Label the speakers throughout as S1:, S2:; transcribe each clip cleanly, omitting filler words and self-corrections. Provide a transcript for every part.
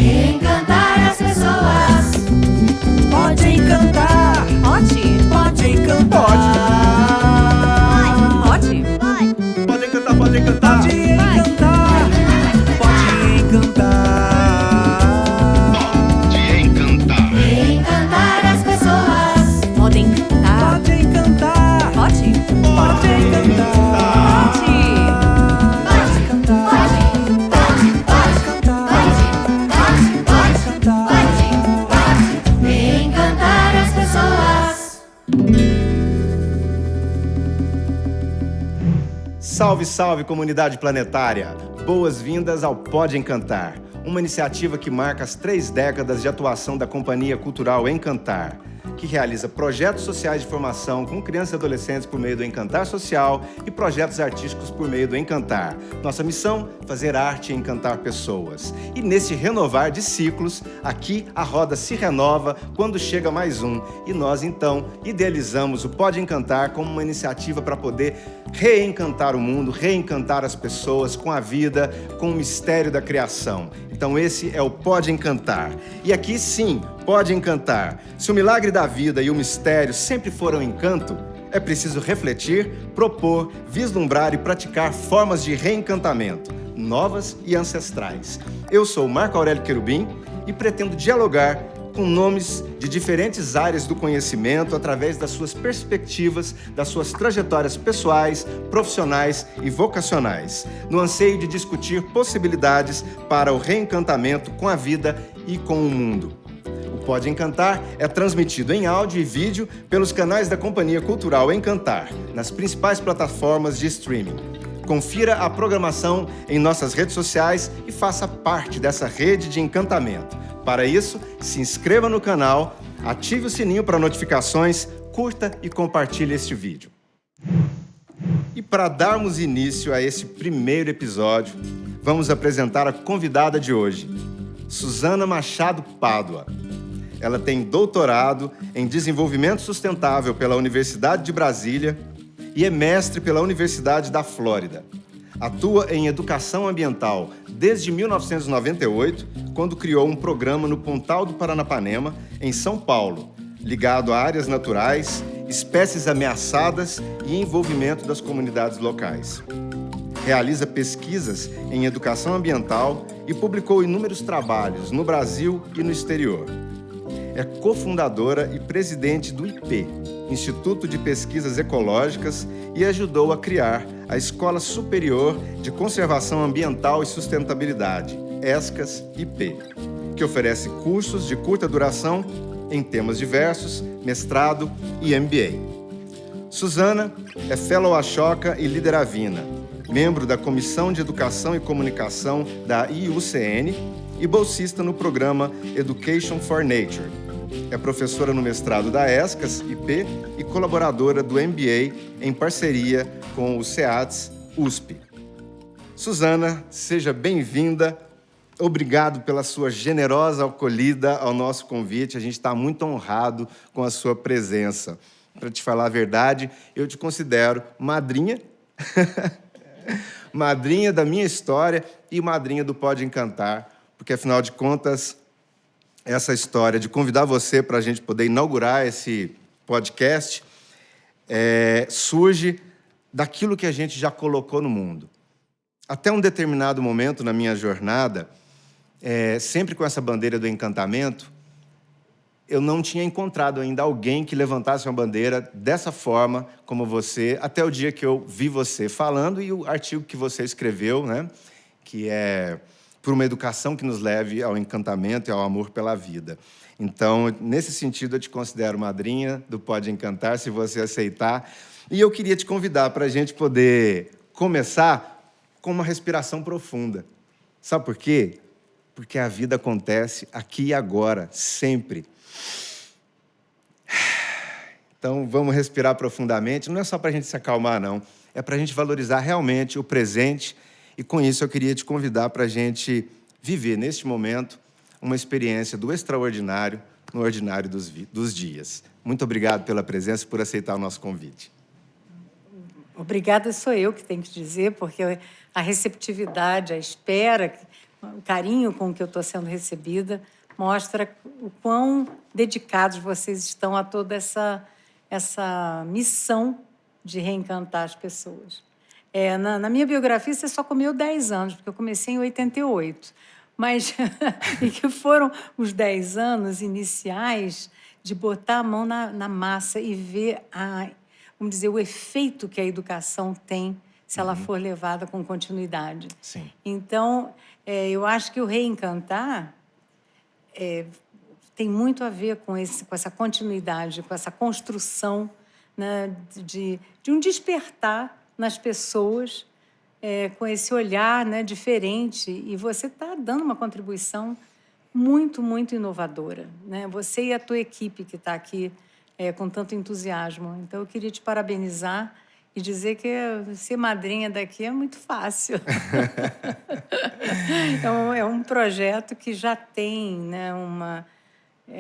S1: Encantar as pessoas.
S2: Pode encantar. Pode encantar.
S3: Pode.
S4: Pode encantar, pode encantar.
S2: Pode encantar. Pode encantar.
S1: Encantar as pessoas.
S3: Podem cantar.
S2: Pode encantar.
S3: Pode.
S2: Pode encantar. Pode cantar.
S1: Encantar as pessoas.
S4: Salve, salve, comunidade planetária! Boas-vindas ao Pode Encantar, uma iniciativa que marca as 3 décadas de atuação da Companhia Cultural Encantar, que realiza projetos sociais de formação com crianças e adolescentes por meio do Encantar Social e projetos artísticos por meio do Encantar. Nossa missão, fazer arte e encantar pessoas. E nesse renovar de ciclos, aqui a roda se renova quando chega mais um. E nós, então, idealizamos o Pode Encantar como uma iniciativa para poder reencantar o mundo, reencantar as pessoas com a vida, com o mistério da criação. Então esse é o Pode Encantar. E aqui sim, pode encantar. Se o milagre da vida e o mistério sempre foram encanto, é preciso refletir, propor, vislumbrar e praticar formas de reencantamento, novas e ancestrais. Eu sou Marco Aurélio Querubim e pretendo dialogar com nomes de diferentes áreas do conhecimento através das suas perspectivas, das suas trajetórias pessoais, profissionais e vocacionais, no anseio de discutir possibilidades para o reencantamento com a vida e com o mundo. O Pode Encantar é transmitido em áudio e vídeo pelos canais da Companhia Cultural Encantar, nas principais plataformas de streaming. Confira a programação em nossas redes sociais e faça parte dessa rede de encantamento. Para isso, se inscreva no canal, ative o sininho para notificações, curta e compartilhe este vídeo. E para darmos início a esse primeiro episódio, vamos apresentar a convidada de hoje, Suzana Machado Pádua. Ela tem doutorado em Desenvolvimento Sustentável pela Universidade de Brasília e é mestre pela Universidade da Flórida. Atua em educação ambiental desde 1998, quando criou um programa no Pontal do Paranapanema, em São Paulo, ligado a áreas naturais, espécies ameaçadas e envolvimento das comunidades locais. Realiza pesquisas em educação ambiental e publicou inúmeros trabalhos no Brasil e no exterior. É cofundadora e presidente do IP, Instituto de Pesquisas Ecológicas, e ajudou a criar a Escola Superior de Conservação Ambiental e Sustentabilidade, ESCAS-IP, que oferece cursos de curta duração em temas diversos, mestrado e MBA. Suzana é Fellow Ashoka e Líder Avina, membro da Comissão de Educação e Comunicação da IUCN e bolsista no programa Education for Nature. É professora no mestrado da ESCAS-IP e colaboradora do MBA em parceria com o SEADS USP. Suzana, seja bem-vinda. Obrigado pela sua generosa acolhida ao nosso convite. A gente está muito honrado com a sua presença. Para te falar a verdade, eu te considero madrinha, madrinha da minha história e madrinha do Pode Encantar, porque, afinal de contas, essa história de convidar você para a gente poder inaugurar esse podcast surge daquilo que a gente já colocou no mundo. Até um determinado momento na minha jornada, sempre com essa bandeira do encantamento, eu não tinha encontrado ainda alguém que levantasse uma bandeira dessa forma, como você, até o dia que eu vi você falando e o artigo que você escreveu, né, que é por uma educação que nos leve ao encantamento e ao amor pela vida. Então, nesse sentido, eu te considero madrinha do Pode Encantar, se você aceitar. E eu queria te convidar para a gente poder começar com uma respiração profunda. Sabe por quê? Porque a vida acontece aqui e agora, sempre. Então, vamos respirar profundamente. Não é só para a gente se acalmar, não. É para a gente valorizar realmente o presente. E, com isso, eu queria te convidar para a gente viver, neste momento, uma experiência do extraordinário no ordinário dos dias. Muito obrigado pela presença e por aceitar o nosso convite.
S3: Obrigada sou eu que tenho que dizer, porque a receptividade, a espera o carinho com que eu estou sendo recebida mostra o quão dedicados vocês estão a toda essa missão de reencantar as pessoas. Na minha biografia, você só comeu 10 anos, porque eu comecei em 88. Mas e que foram os 10 anos iniciais de botar a mão na massa e ver, vamos dizer, o efeito que a educação tem se ela for levada com continuidade.
S4: Sim.
S3: Então, eu acho que o reencantar tem muito a ver com essa continuidade, com essa construção, né, de um despertar nas pessoas, com esse olhar, né, diferente. E você está dando uma contribuição muito, muito inovadora, né? Você e a tua equipe que está aqui com tanto entusiasmo. Então, eu queria te parabenizar e dizer que ser madrinha daqui é muito fácil. É um projeto que já tem, né,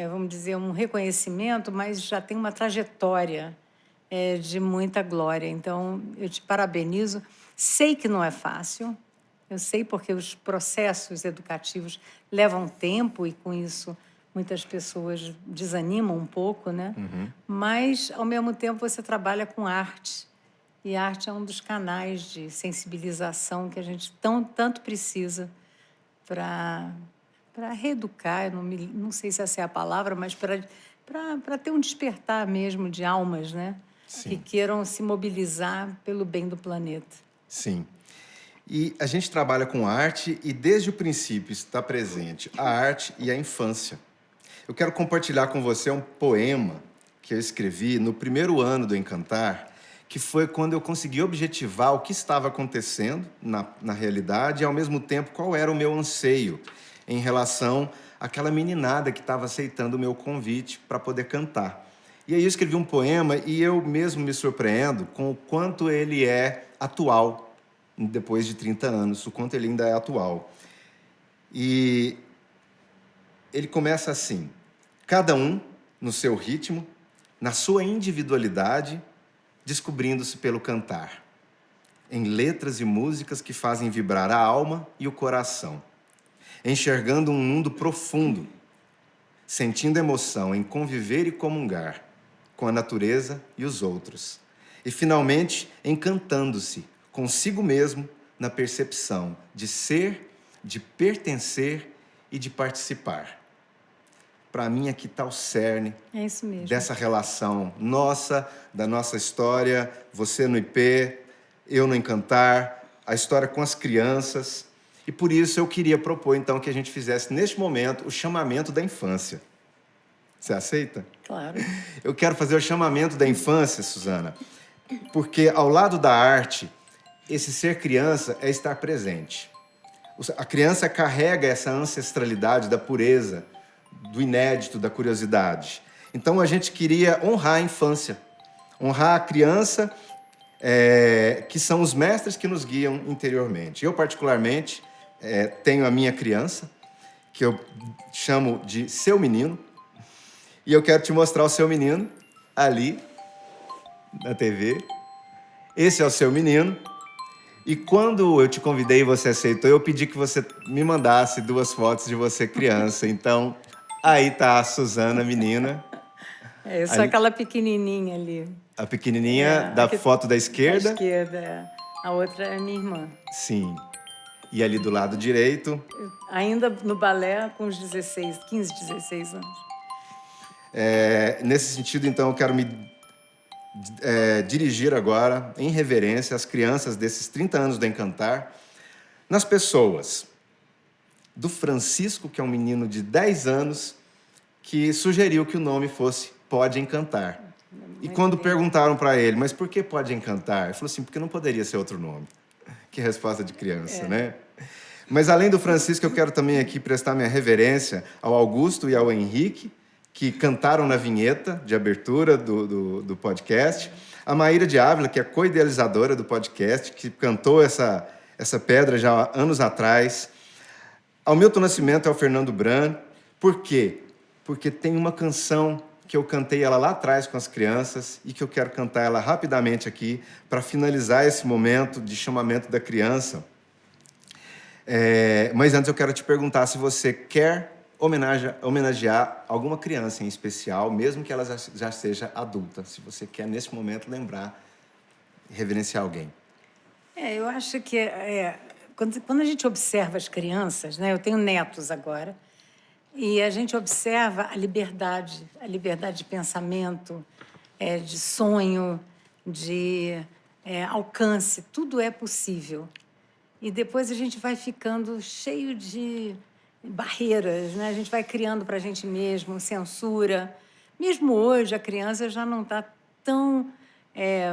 S3: vamos dizer, um reconhecimento, mas já tem uma trajetória de muita glória. Então, eu te parabenizo. Sei que não é fácil, eu sei porque os processos educativos levam tempo e, com isso, muitas pessoas desanimam um pouco, né? Mas, ao mesmo tempo, você trabalha com arte. E a arte é um dos canais de sensibilização que a gente tanto precisa para reeducar, eu não sei se essa é a palavra, mas para ter um despertar mesmo de almas, né?
S4: Sim.
S3: Que queiram se mobilizar pelo bem do planeta.
S4: Sim. E a gente trabalha com arte e, desde o princípio, está presente a arte e a infância. Eu quero compartilhar com você um poema que eu escrevi no primeiro ano do Encantar, que foi quando eu consegui objetivar o que estava acontecendo na realidade e, ao mesmo tempo, qual era o meu anseio em relação àquela meninada que estava aceitando o meu convite para poder cantar. E aí eu escrevi um poema e eu mesmo me surpreendo com o quanto ele é atual, depois de 30 anos, o quanto ele ainda é atual. E ele começa assim: cada um no seu ritmo, na sua individualidade, descobrindo-se pelo cantar, em letras e músicas que fazem vibrar a alma e o coração, enxergando um mundo profundo, sentindo emoção em conviver e comungar com a natureza e os outros, e finalmente encantando-se consigo mesmo na percepção de ser, de pertencer e de participar. Para mim, aqui está o cerne dessa relação nossa, da nossa história, você no IP, eu no Encantar, a história com as crianças. E por isso eu queria propor, então, que a gente fizesse, neste momento, o chamamento da infância. Você aceita?
S3: Claro.
S4: Eu quero fazer o chamamento da infância, Suzana, porque, ao lado da arte, esse ser criança é estar presente. A criança carrega essa ancestralidade da pureza, do inédito, da curiosidade. Então, a gente queria honrar a infância, honrar a criança, que são os mestres que nos guiam interiormente. Eu, particularmente, tenho a minha criança, que eu chamo de seu menino, e eu quero te mostrar o seu menino ali na TV. Esse é o seu menino. E quando eu te convidei e você aceitou, eu pedi que você me mandasse 2 fotos de você criança. Então, aí tá a Suzana, menina.
S3: Eu sou aquela pequenininha ali.
S4: A pequenininha da foto da esquerda.
S3: Da esquerda, A outra é minha irmã.
S4: Sim. E ali do lado direito.
S3: Ainda no balé com os 15, 16 anos.
S4: Nesse sentido, então, eu quero me dirigir agora, em reverência, às crianças desses 30 anos do Encantar, nas pessoas do Francisco, que é um menino de 10 anos, que sugeriu que o nome fosse Pode Encantar. E quando perguntaram para ele, mas por que Pode Encantar? Ele falou assim, porque não poderia ser outro nome. Que resposta de criança, né? Mas, além do Francisco, eu quero também aqui prestar minha reverência ao Augusto e ao Henrique, que cantaram na vinheta de abertura do podcast. A Maíra de Ávila, que é co-idealizadora do podcast, que cantou essa pedra já há anos atrás. Ao Milton Nascimento e ao Fernando Bran. Por quê? Porque tem uma canção que eu cantei ela lá atrás com as crianças e que eu quero cantar ela rapidamente aqui para finalizar esse momento de chamamento da criança. Mas antes eu quero te perguntar se você quer homenagear alguma criança em especial, mesmo que ela já seja adulta. Se você quer, nesse momento, lembrar, reverenciar alguém.
S3: Eu acho que quando a gente observa as crianças, né? Eu tenho netos agora, e a gente observa a liberdade de pensamento, de sonho, de alcance, tudo é possível. E depois a gente vai ficando cheio de barreiras, né? A gente vai criando para a gente mesmo censura. Mesmo hoje, a criança já não está tão,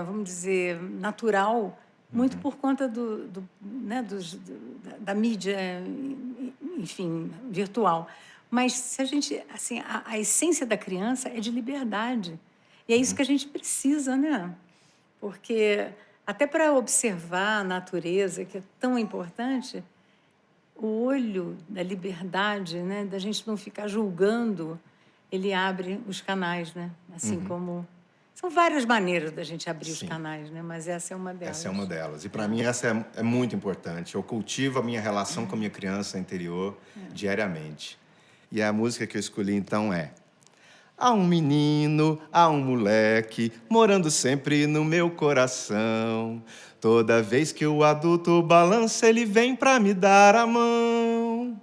S3: vamos dizer, natural, muito por conta da mídia, enfim, virtual. Mas se a gente, assim, a essência da criança é de liberdade. E é isso que a gente precisa, né? Porque até para observar a natureza, que é tão importante, o olho da liberdade, né, da gente não ficar julgando, ele abre os canais, né? Assim como... São várias maneiras da gente abrir os canais, né? Mas essa é uma delas.
S4: Essa é uma delas. E, para mim, essa é muito importante. Eu cultivo a minha relação com a minha criança interior diariamente. E a música que eu escolhi, então, é... Há um menino, há um moleque, morando sempre no meu coração. Toda vez que o adulto balança, ele vem pra me dar a mão.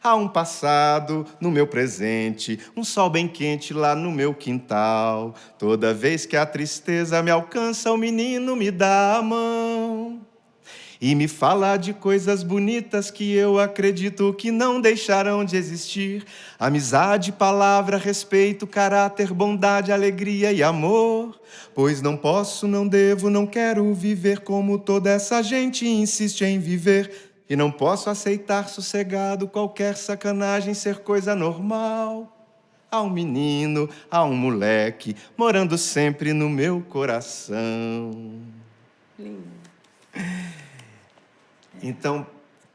S4: Há um passado no meu presente, um sol bem quente lá no meu quintal. Toda vez que a tristeza me alcança, o menino me dá a mão. E me fala de coisas bonitas que eu acredito que não deixarão de existir. Amizade, palavra, respeito, caráter, bondade, alegria e amor. Pois não posso, não devo, não quero viver como toda essa gente insiste em viver. E não posso aceitar sossegado qualquer sacanagem ser coisa normal. Há um menino, há um moleque, morando sempre no meu coração.
S3: Lindo.
S4: Então,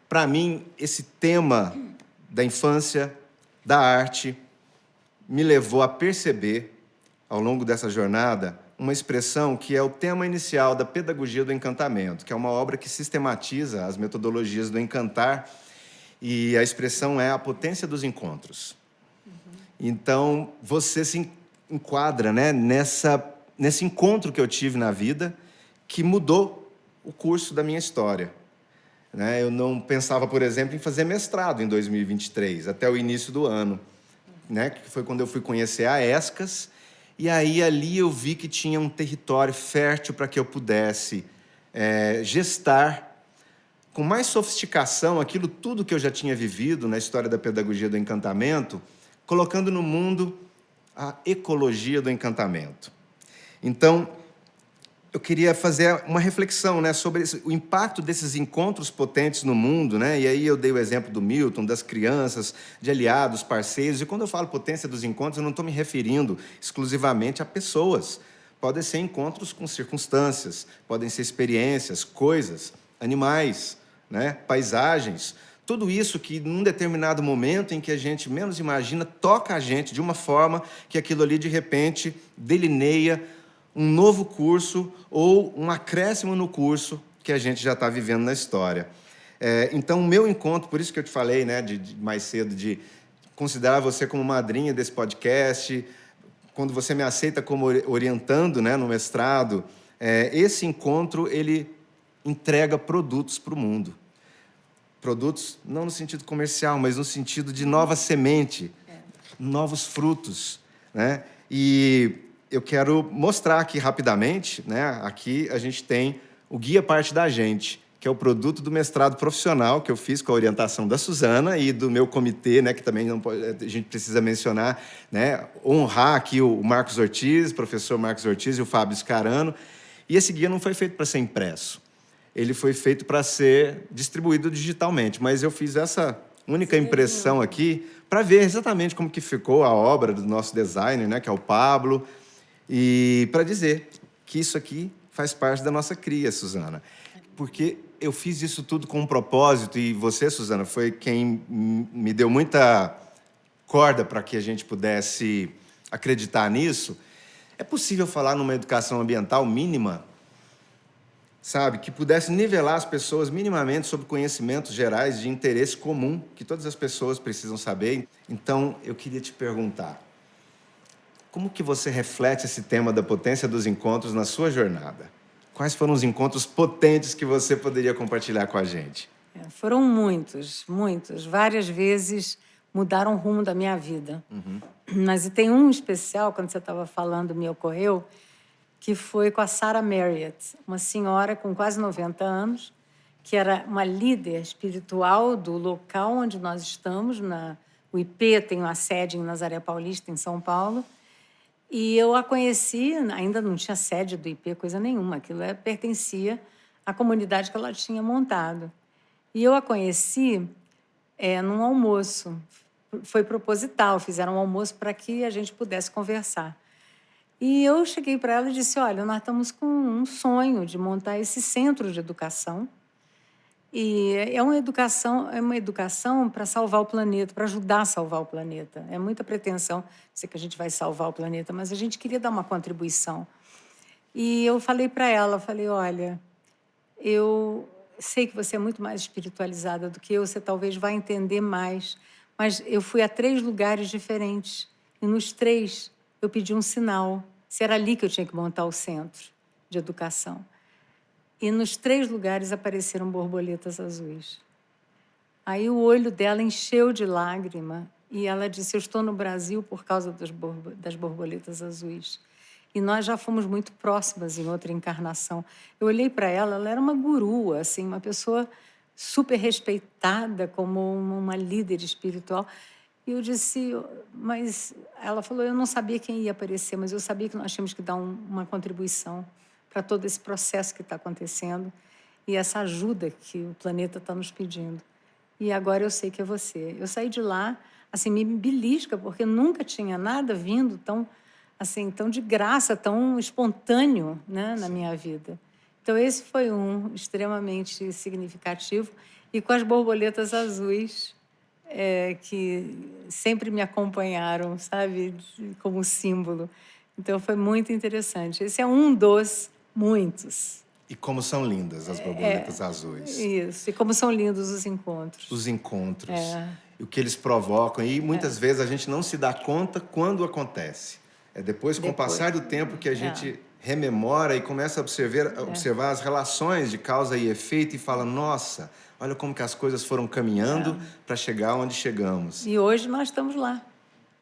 S4: para mim, esse tema da infância, da arte, me levou a perceber, ao longo dessa jornada, uma expressão que é o tema inicial da Pedagogia do Encantamento, que é uma obra que sistematiza as metodologias do encantar, e a expressão é a potência dos encontros. Então, você se enquadra, né, nesse encontro que eu tive na vida, que mudou o curso da minha história. Eu não pensava, por exemplo, em fazer mestrado em 2023, até o início do ano, que foi quando eu fui conhecer a ESCAS, e aí ali eu vi que tinha um território fértil para que eu pudesse gestar com mais sofisticação aquilo tudo que eu já tinha vivido na história da pedagogia do encantamento, colocando no mundo a ecologia do encantamento. Então, eu queria fazer uma reflexão, sobre o impacto desses encontros potentes no mundo, E aí eu dei o exemplo do Milton, das crianças, de aliados, parceiros. E quando eu falo potência dos encontros, eu não estou me referindo exclusivamente a pessoas. Podem ser encontros com circunstâncias, podem ser experiências, coisas, animais, paisagens. Tudo isso que, num determinado momento em que a gente menos imagina, toca a gente de uma forma que aquilo ali, de repente, delineia um novo curso ou um acréscimo no curso que a gente já está vivendo na história. Então, o meu encontro, por isso que eu te falei mais cedo, de considerar você como madrinha desse podcast, quando você me aceita como orientando no mestrado, esse encontro, ele entrega produtos para o mundo. Produtos não no sentido comercial, mas no sentido de nova semente, novos frutos. E eu quero mostrar aqui rapidamente, aqui a gente tem o Guia Parte da Gente, que é o produto do mestrado profissional que eu fiz com a orientação da Suzana e do meu comitê, que também a gente precisa mencionar, honrar aqui o Marcos Ortiz, o professor Marcos Ortiz e o Fábio Scarano. E esse guia não foi feito para ser impresso, ele foi feito para ser distribuído digitalmente, mas eu fiz essa única impressão aqui para ver exatamente como que ficou a obra do nosso designer, que é o Pablo, e para dizer que isso aqui faz parte da nossa cria, Suzana. Porque eu fiz isso tudo com um propósito, e você, Suzana, foi quem me deu muita corda para que a gente pudesse acreditar nisso. É possível falar numa educação ambiental mínima sabe? Que pudesse nivelar as pessoas minimamente sobre conhecimentos gerais de interesse comum, que todas as pessoas precisam saber. Então, eu queria te perguntar, como que você reflete esse tema da potência dos encontros na sua jornada? Quais foram os encontros potentes que você poderia compartilhar com a gente?
S3: Foram muitos, muitos. Várias vezes mudaram o rumo da minha vida. Mas e tem um especial, quando você estava falando, me ocorreu, que foi com a Sarah Marriott, uma senhora com quase 90 anos, que era uma líder espiritual do local onde nós estamos. O IP tem uma sede em Nazaré Paulista, em São Paulo. E eu a conheci, ainda não tinha sede do IP, coisa nenhuma. Aquilo pertencia à comunidade que ela tinha montado. E eu a conheci num almoço. Foi proposital, fizeram um almoço para que a gente pudesse conversar. E eu cheguei para ela e disse, olha, nós estamos com um sonho de montar esse centro de educação. E é uma educação para salvar o planeta, para ajudar a salvar o planeta. É muita pretensão dizer que a gente vai salvar o planeta, mas a gente queria dar uma contribuição. E eu falei para ela, falei, olha, eu sei que você é muito mais espiritualizada do que eu, você talvez vá entender mais, mas eu fui a 3 lugares diferentes, e nos 3 eu pedi um sinal, se era ali que eu tinha que montar o centro de educação. E nos 3 lugares apareceram borboletas azuis. Aí o olho dela encheu de lágrima e ela disse, eu estou no Brasil por causa das borboletas azuis. E nós já fomos muito próximas em outra encarnação. Eu olhei para ela, ela era uma gurua, assim, uma pessoa super respeitada como uma líder espiritual. E eu disse, mas ela falou, eu não sabia quem ia aparecer, mas eu sabia que nós tínhamos que dar uma contribuição para todo esse processo que está acontecendo e essa ajuda que o planeta está nos pedindo. E agora eu sei que é você. Eu saí de lá, assim, me belisca, porque nunca tinha nada vindo tão de graça, tão espontâneo, né, na minha vida. Então, esse foi um extremamente significativo. E com as borboletas azuis, que sempre me acompanharam, sabe, como símbolo. Então, foi muito interessante. Esse é um dos muitos.
S4: E como são lindas as borboletas azuis.
S3: Isso. E como são lindos os encontros.
S4: Os encontros. E o que eles provocam. E muitas vezes a gente não se dá conta quando acontece. É depois, com o passar do tempo, que a gente rememora e começa a observar as relações de causa e efeito e fala, nossa, olha como que as coisas foram caminhando para chegar onde chegamos.
S3: E hoje nós estamos lá,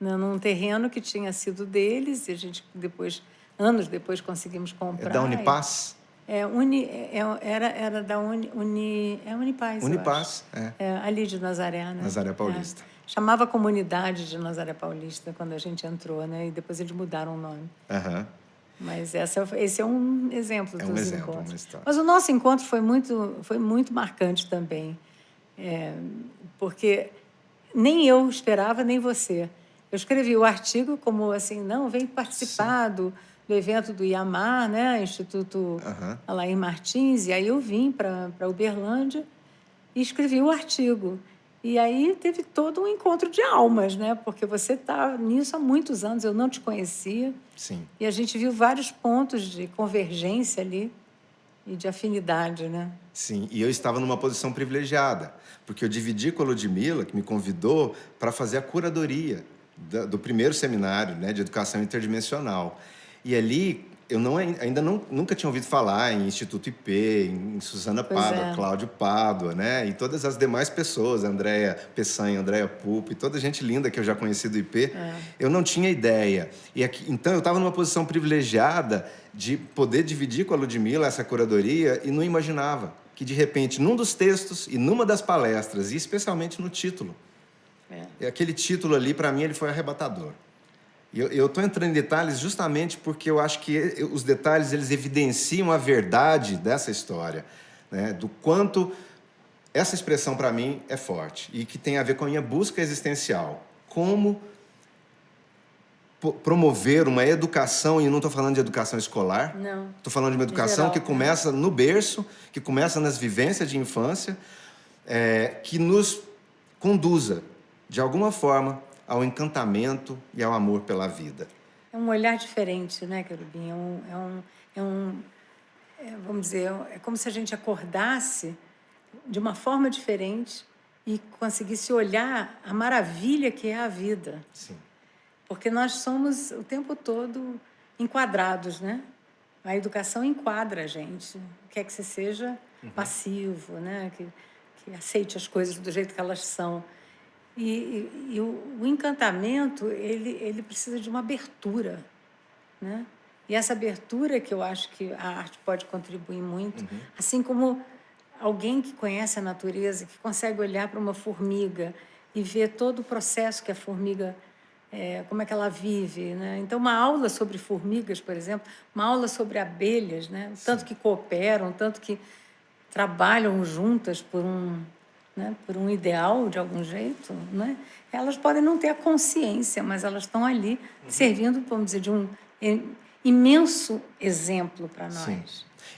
S3: né, num terreno que tinha sido deles, e a gente depois, anos depois, conseguimos comprar.
S4: É da Unipaz?
S3: Era da Unipaz.
S4: Unipaz,
S3: ali de Nazaré, né?
S4: Nazaré Paulista.
S3: Chamava Comunidade de Nazaré Paulista quando a gente entrou, né? E depois eles mudaram o nome. Mas esse é um exemplo dos encontros.
S4: Uma história.
S3: Mas o nosso encontro foi muito marcante também, porque nem eu esperava, nem você. Eu escrevi o artigo como assim, não, vem participar do evento do IAMAR, né? Instituto Alair Martins, e aí eu vim para Uberlândia e escrevi o artigo. E aí teve todo um encontro de almas, né? Porque você está nisso há muitos anos, eu não te conhecia.
S4: Sim.
S3: E a gente viu vários pontos de convergência ali e de afinidade, né?
S4: Sim, e eu estava numa posição privilegiada, porque eu dividi com a Ludmila, que me convidou para fazer a curadoria do primeiro seminário, né, de educação interdimensional. E ali eu nunca tinha ouvido falar em Instituto IP, em Suzana Pádua, Cláudio Pádua, né? E todas as demais pessoas, Andréa Peçanha, Andréa Pupo, e toda gente linda que eu já conheci do IP, eu não tinha ideia. Então, eu estava numa posição privilegiada de poder dividir com a Ludmila essa curadoria e não imaginava que, de repente, num dos textos e numa das palestras, e especialmente no título, aquele título ali, para mim, ele foi arrebatador. Eu estou entrando em detalhes justamente porque eu acho que os detalhes eles evidenciam a verdade dessa história, né? Do quanto essa expressão, para mim, é forte e que tem a ver com a minha busca existencial. Como promover uma educação, e não estou falando de educação escolar,
S3: não.
S4: Estou falando de uma educação que começa no berço, que começa nas vivências de infância, que nos conduza, de alguma forma, ao encantamento e ao amor pela vida.
S3: É um olhar diferente, né, Querubim? vamos dizer, é como se a gente acordasse de uma forma diferente e conseguisse olhar a maravilha que é a vida.
S4: Sim.
S3: Porque nós somos o tempo todo enquadrados, né? A educação enquadra a gente, quer que você seja passivo, né? Que aceite as coisas do jeito que elas são. E o encantamento, ele precisa de uma abertura, né? E essa abertura que eu acho que a arte pode contribuir muito, assim como alguém que conhece a natureza, que consegue olhar para uma formiga e ver todo o processo que a formiga, como é que ela vive, né? Então, uma aula sobre formigas, por exemplo, uma aula sobre abelhas, né? Tanto que cooperam, tanto que trabalham juntas por um ideal, de algum jeito, né? Elas podem não ter a consciência, mas elas estão ali servindo, vamos dizer, de um imenso exemplo para nós.
S4: Sim.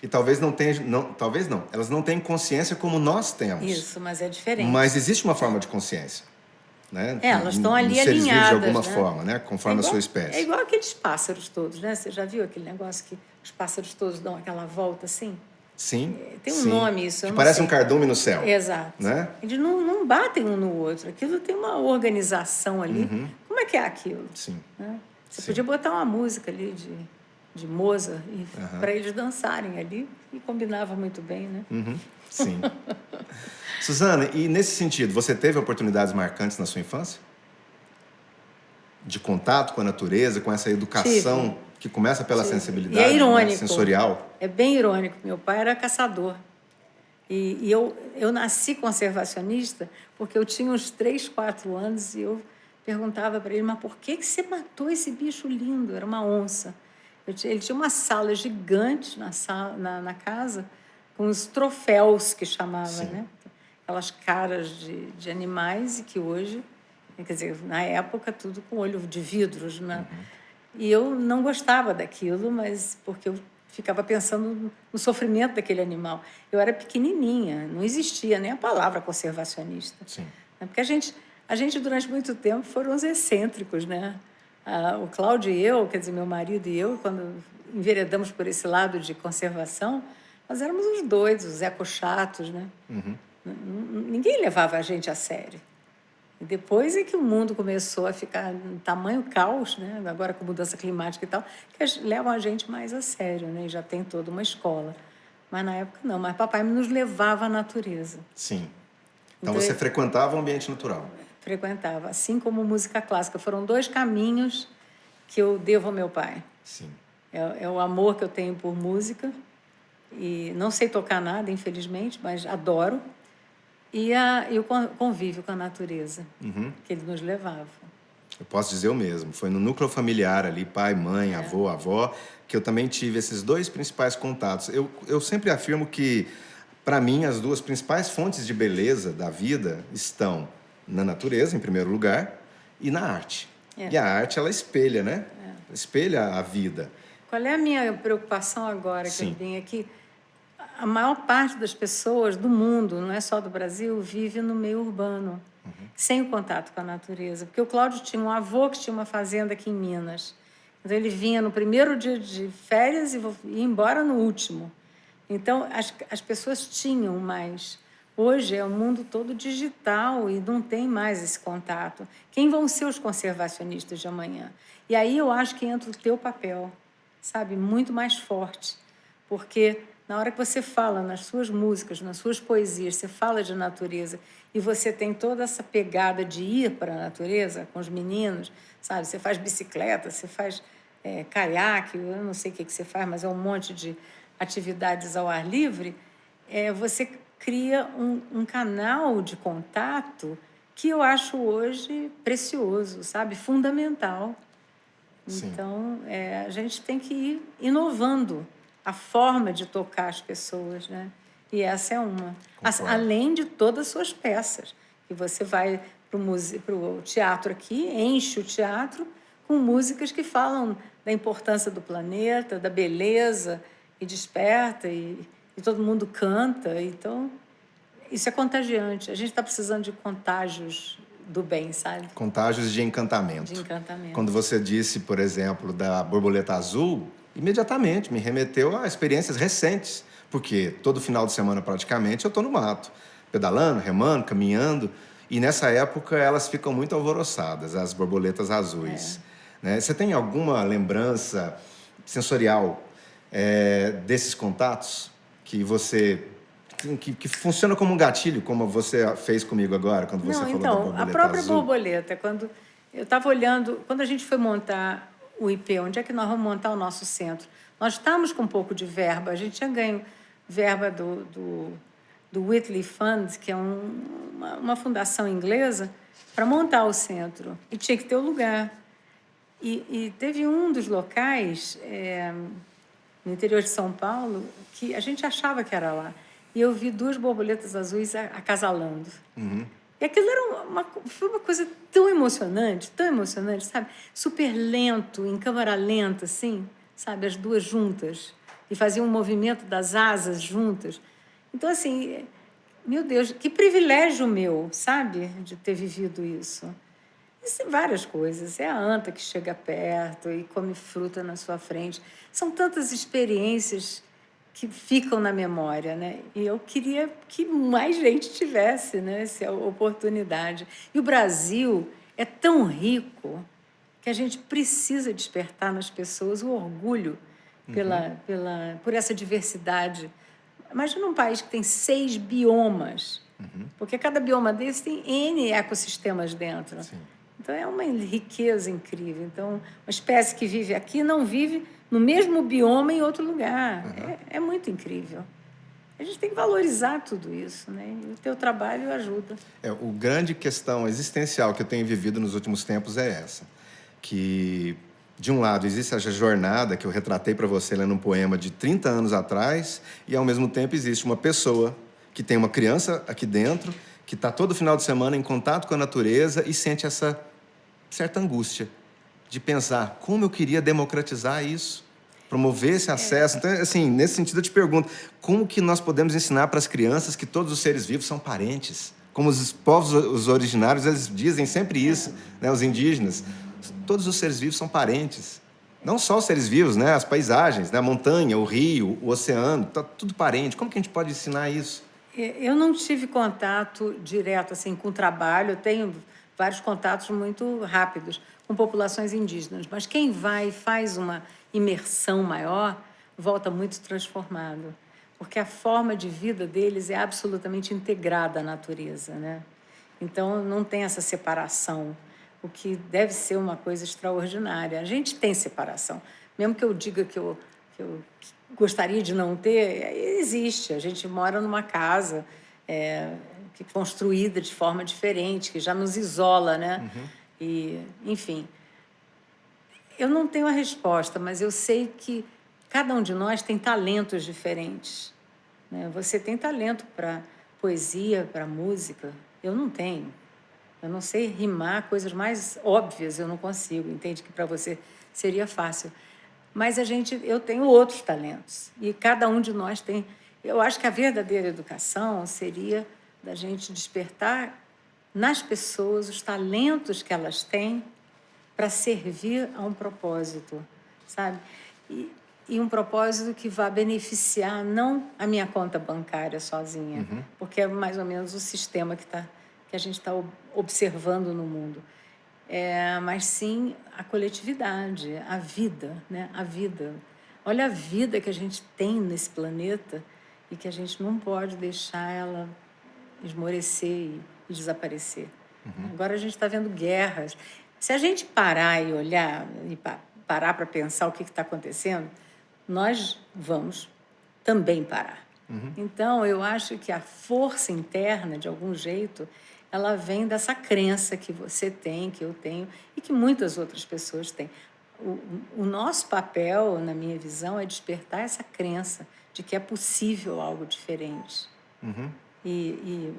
S4: E talvez não tenha, talvez não, elas não têm consciência como nós temos.
S3: Isso, mas é diferente.
S4: Mas existe uma forma de consciência, né?
S3: Elas estão ali
S4: Nos seres vivos
S3: alinhadas,
S4: de alguma
S3: né?
S4: forma, né? Conforme a sua
S3: É
S4: espécie.
S3: igual aqueles pássaros todos, né? Você já viu aquele negócio que os pássaros todos dão aquela volta assim?
S4: Sim.
S3: Tem um
S4: sim.
S3: nome isso, eu
S4: Que
S3: não
S4: parece
S3: sei.
S4: um cardume no céu.
S3: Exato.
S4: Né?
S3: Eles não batem um no outro. Aquilo tem uma organização ali. Como é que é aquilo?
S4: Sim.
S3: Né? Você
S4: Sim.
S3: podia botar uma música ali de Mozart para eles dançarem ali e combinava muito bem, né?
S4: Sim. Suzana, e nesse sentido, você teve oportunidades marcantes na sua infância? De contato com a natureza, com essa educação que começa pela sensibilidade,
S3: E é
S4: né,
S3: irônico.
S4: sensorial?
S3: É bem irônico. Meu pai era caçador. E eu nasci conservacionista porque eu tinha uns 3, 4 anos e eu perguntava para ele, mas por que você matou esse bicho lindo? Era uma onça. Ele tinha uma sala gigante na casa com os troféus que chamava,
S4: Sim.
S3: né? Aquelas caras de animais e que hoje, quer dizer, na época, tudo com olho de vidros, né? E eu não gostava daquilo, mas porque eu ficava pensando no sofrimento daquele animal. Eu era pequenininha, não existia nem a palavra conservacionista.
S4: Sim.
S3: Porque a gente, durante muito tempo, foram os excêntricos, né? O Cláudio e eu, quer dizer, meu marido e eu, quando enveredamos por esse lado de conservação, nós éramos os doidos, os ecochatos, né? Ninguém levava a gente a sério. E depois é que o mundo começou a ficar em tamanho caos, né? Agora com mudança climática e tal, que levam a gente mais a sério, né? E já tem toda uma escola. Mas na época não, mas papai nos levava à natureza.
S4: Sim. Então você frequentava o ambiente natural.
S3: Frequentava, assim como música clássica. Foram 2 caminhos que eu devo ao meu pai.
S4: Sim.
S3: É o amor que eu tenho por música, e não sei tocar nada, infelizmente, mas adoro, e o convívio com a natureza, que ele nos levava.
S4: Eu posso dizer o mesmo. Foi no núcleo familiar ali, pai, mãe, avô, avó, que eu também tive esses 2 principais contatos. Eu sempre afirmo que, para mim, as 2 principais fontes de beleza da vida estão na natureza, em primeiro lugar, e na arte. E a arte, ela espelha, né? Espelha a vida.
S3: Qual é a minha preocupação agora que
S4: Sim.
S3: eu vim aqui? A maior parte das pessoas do mundo, não é só do Brasil, vive no meio urbano, sem o contato com a natureza. Porque o Cláudio tinha um avô que tinha uma fazenda aqui em Minas. Então, ele vinha no primeiro dia de férias e ia embora no último. Então, as pessoas tinham mais. Hoje é o mundo todo digital e não tem mais esse contato. Quem vão ser os conservacionistas de amanhã? E aí eu acho que entra o teu papel, sabe? Muito mais forte. Porque na hora que você fala nas suas músicas, nas suas poesias, você fala de natureza e você tem toda essa pegada de ir para a natureza com os meninos, sabe? Você faz bicicleta, você faz caiaque, eu não sei o que você faz, mas é um monte de atividades ao ar livre. Você cria um canal de contato que eu acho hoje precioso, sabe? Fundamental.
S4: Sim.
S3: Então, a gente tem que ir inovando a forma de tocar as pessoas, né? E essa é uma.
S4: Concordo.
S3: Além de todas as suas peças. Que você vai para o teatro aqui, enche o teatro com músicas que falam da importância do planeta, da beleza, e desperta, e todo mundo canta. Então, isso é contagiante. A gente está precisando de contágios do bem, sabe?
S4: Contágios de encantamento.
S3: De encantamento.
S4: Quando você disse, por exemplo, da borboleta azul, imediatamente me remeteu a experiências recentes, porque todo final de semana praticamente eu estou no mato, pedalando, remando, caminhando, e nessa época elas ficam muito alvoroçadas, as borboletas azuis. Né? Você tem alguma lembrança sensorial desses contatos que você que funciona como um gatilho, como você fez comigo agora, quando você
S3: Não,
S4: falou da
S3: então,
S4: borboleta
S3: a própria
S4: azul?
S3: borboleta, quando eu estava olhando, quando a gente foi montar o IP, onde é que nós vamos montar o nosso centro? Nós estávamos com um pouco de verba, a gente tinha ganho verba do Whitley Fund, que é uma fundação inglesa, para montar o centro, e tinha que ter o lugar. E teve um dos locais, no interior de São Paulo, que a gente achava que era lá. E eu vi 2 borboletas azuis acasalando. E aquilo era foi uma coisa tão emocionante, sabe? Super lento, em câmera lenta, assim, sabe? As 2 juntas. E faziam um movimento das asas juntas. Então, assim, meu Deus, que privilégio meu, sabe? De ter vivido isso. Existem várias coisas. É a anta que chega perto e come fruta na sua frente. São tantas experiências que ficam na memória, né? E eu queria que mais gente tivesse, né, essa oportunidade. E o Brasil é tão rico que a gente precisa despertar nas pessoas o orgulho por essa diversidade. Imagina um país que tem 6 biomas, porque cada bioma desse tem N ecossistemas dentro.
S4: Sim.
S3: Então, é uma riqueza incrível. Então, uma espécie que vive aqui não vive no mesmo bioma em outro lugar. É muito incrível. A gente tem que valorizar tudo isso, né? E o teu trabalho ajuda.
S4: O grande questão existencial que eu tenho vivido nos últimos tempos é essa. Que, de um lado, existe essa jornada que eu retratei para você lendo um poema de 30 anos atrás, e, ao mesmo tempo, existe uma pessoa que tem uma criança aqui dentro, que está todo final de semana em contato com a natureza e sente essa certa angústia de pensar como eu queria democratizar isso, promover esse acesso. Então, assim, nesse sentido, eu te pergunto, como que nós podemos ensinar para as crianças que todos os seres vivos são parentes? Como os povos os originários, eles dizem sempre isso, né? Os indígenas. Todos os seres vivos são parentes. Não só os seres vivos, né? As paisagens, né? A montanha, o rio, o oceano, tá tudo parente. Como que a gente pode ensinar isso?
S3: Eu não tive contato direto assim com o trabalho, eu tenho vários contatos muito rápidos com populações indígenas, mas quem vai e faz uma imersão maior volta muito transformado, porque a forma de vida deles é absolutamente integrada à natureza, né? Então, não tem essa separação, o que deve ser uma coisa extraordinária. A gente tem separação, mesmo que eu diga que eu gostaria de não ter, existe. A gente mora numa casa que construída de forma diferente, que já nos isola, né? E, enfim, eu não tenho a resposta, mas eu sei que cada um de nós tem talentos diferentes, né? Você tem talento para poesia, para música. Eu não tenho. Eu não sei rimar coisas mais óbvias, eu não consigo. Entende que para você seria fácil. Mas eu tenho outros talentos. E cada um de nós tem. Eu acho que a verdadeira educação seria da gente despertar nas pessoas os talentos que elas têm para servir a um propósito, sabe? E um propósito que vá beneficiar não a minha conta bancária sozinha, porque é mais ou menos o sistema que a gente está observando no mundo. Mas sim a coletividade, a vida, né? A vida. Olha a vida que a gente tem nesse planeta e que a gente não pode deixar ela esmorecer e desaparecer. Agora a gente está vendo guerras. Se a gente parar e olhar, e parar para pensar o que está acontecendo, nós vamos também parar. Então, eu acho que a força interna, de algum jeito, ela vem dessa crença que você tem, que eu tenho, e que muitas outras pessoas têm. O nosso papel, na minha visão, é despertar essa crença de que é possível algo diferente. E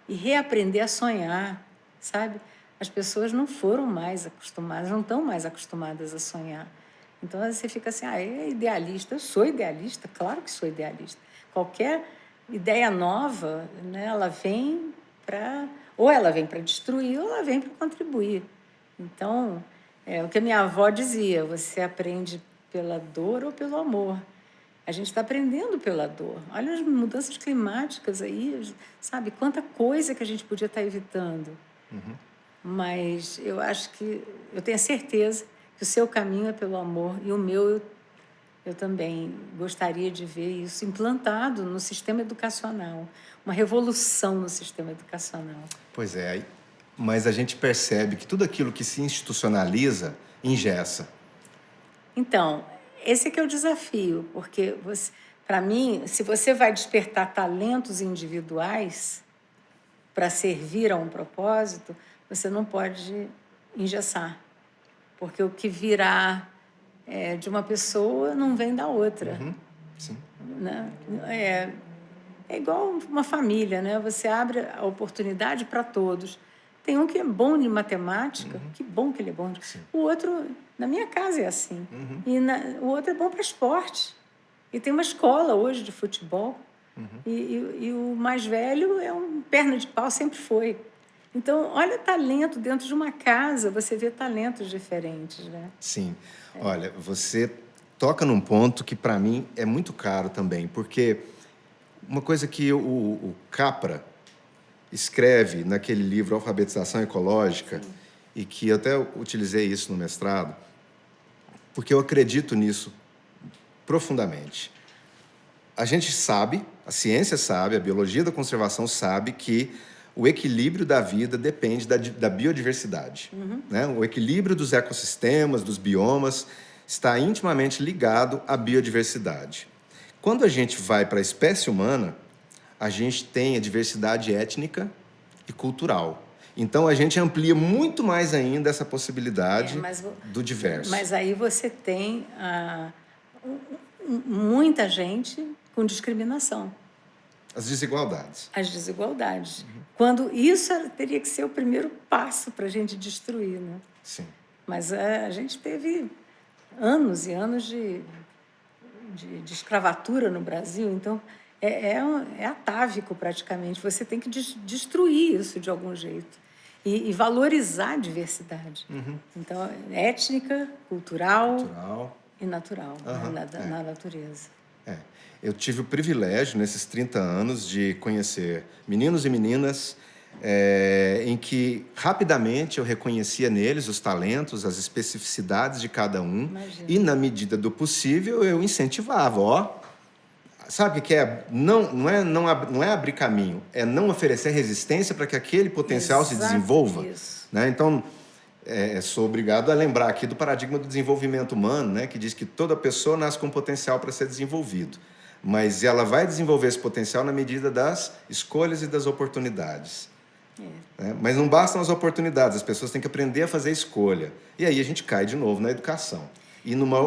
S3: reaprender a sonhar, sabe? As pessoas não foram mais acostumadas, não estão mais acostumadas a sonhar. Então, você fica assim, é idealista. Eu sou idealista, claro que sou idealista. Qualquer ideia nova, né, ela vem para... Ou ela vem para destruir, ou ela vem para contribuir. Então, o que a minha avó dizia, você aprende pela dor ou pelo amor. A gente está aprendendo pela dor. Olha as mudanças climáticas aí, sabe? Quanta coisa que a gente podia estar evitando. Mas eu acho que... Eu tenho a certeza que o seu caminho é pelo amor e o meu, eu também gostaria de ver isso implantado no sistema educacional. Uma revolução no sistema educacional.
S4: Pois é, mas a gente percebe que tudo aquilo que se institucionaliza engessa.
S3: Então, esse é que é o desafio, porque, para mim, se você vai despertar talentos individuais para servir a um propósito, você não pode engessar, porque o que virá de uma pessoa não vem da outra.
S4: Sim.
S3: Né? É igual uma família, né? Você abre a oportunidade para todos. Tem um que é bom de matemática, que bom que ele é bom. O outro, na minha casa é assim. E o outro é bom para esporte. E tem uma escola hoje de futebol. E o mais velho é um perna de pau, sempre foi. Então, olha talento dentro de uma casa, você vê talentos diferentes, né?
S4: Sim. Olha, você toca num ponto que, para mim, é muito caro também, porque uma coisa que o Capra escreve naquele livro Alfabetização Ecológica, e que eu até utilizei isso no mestrado, porque eu acredito nisso profundamente. A gente sabe, a ciência sabe, a biologia da conservação sabe que o equilíbrio da vida depende da biodiversidade. Né? O equilíbrio dos ecossistemas, dos biomas, está intimamente ligado à biodiversidade. Quando a gente vai para a espécie humana, a gente tem a diversidade étnica e cultural. Então, a gente amplia muito mais ainda essa possibilidade do diverso.
S3: Mas aí você tem muita gente com discriminação.
S4: As desigualdades.
S3: As desigualdades. Quando isso teria que ser o primeiro passo para a gente destruir, né?
S4: Sim.
S3: Mas a gente teve anos e anos de escravatura no Brasil, então é atávico praticamente. Você tem que destruir isso de algum jeito e valorizar a diversidade. Então, étnica, cultural e natural, na natureza.
S4: Eu tive o privilégio, nesses 30 anos, de conhecer meninos e meninas em que, rapidamente, eu reconhecia neles os talentos, as especificidades de cada um.
S3: Imagina.
S4: E, na medida do possível, eu incentivava. Sabe o que é? Não é abrir caminho, é não oferecer resistência para que aquele potencial se desenvolva.
S3: Isso.
S4: Né? Então, sou obrigado a lembrar aqui do paradigma do desenvolvimento humano, né? Que diz que toda pessoa nasce com potencial para ser desenvolvido. Mas ela vai desenvolver esse potencial na medida das escolhas e das oportunidades. Né? Mas não bastam as oportunidades, as pessoas têm que aprender a fazer escolha. E aí a gente cai de novo na educação. E numa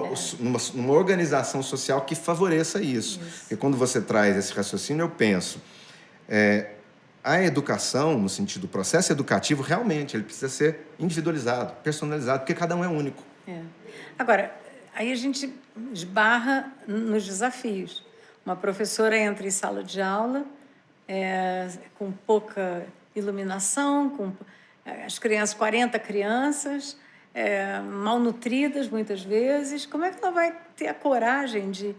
S4: organização social que favoreça isso. Porque quando você traz esse raciocínio, eu penso... a educação, no sentido do processo educativo, realmente, ele precisa ser individualizado, personalizado, porque cada um é único.
S3: Agora, aí a gente esbarra nos desafios. Uma professora entra em sala de aula com pouca iluminação, com as crianças, 40 crianças, mal nutridas muitas vezes. Como é que ela vai ter a coragem de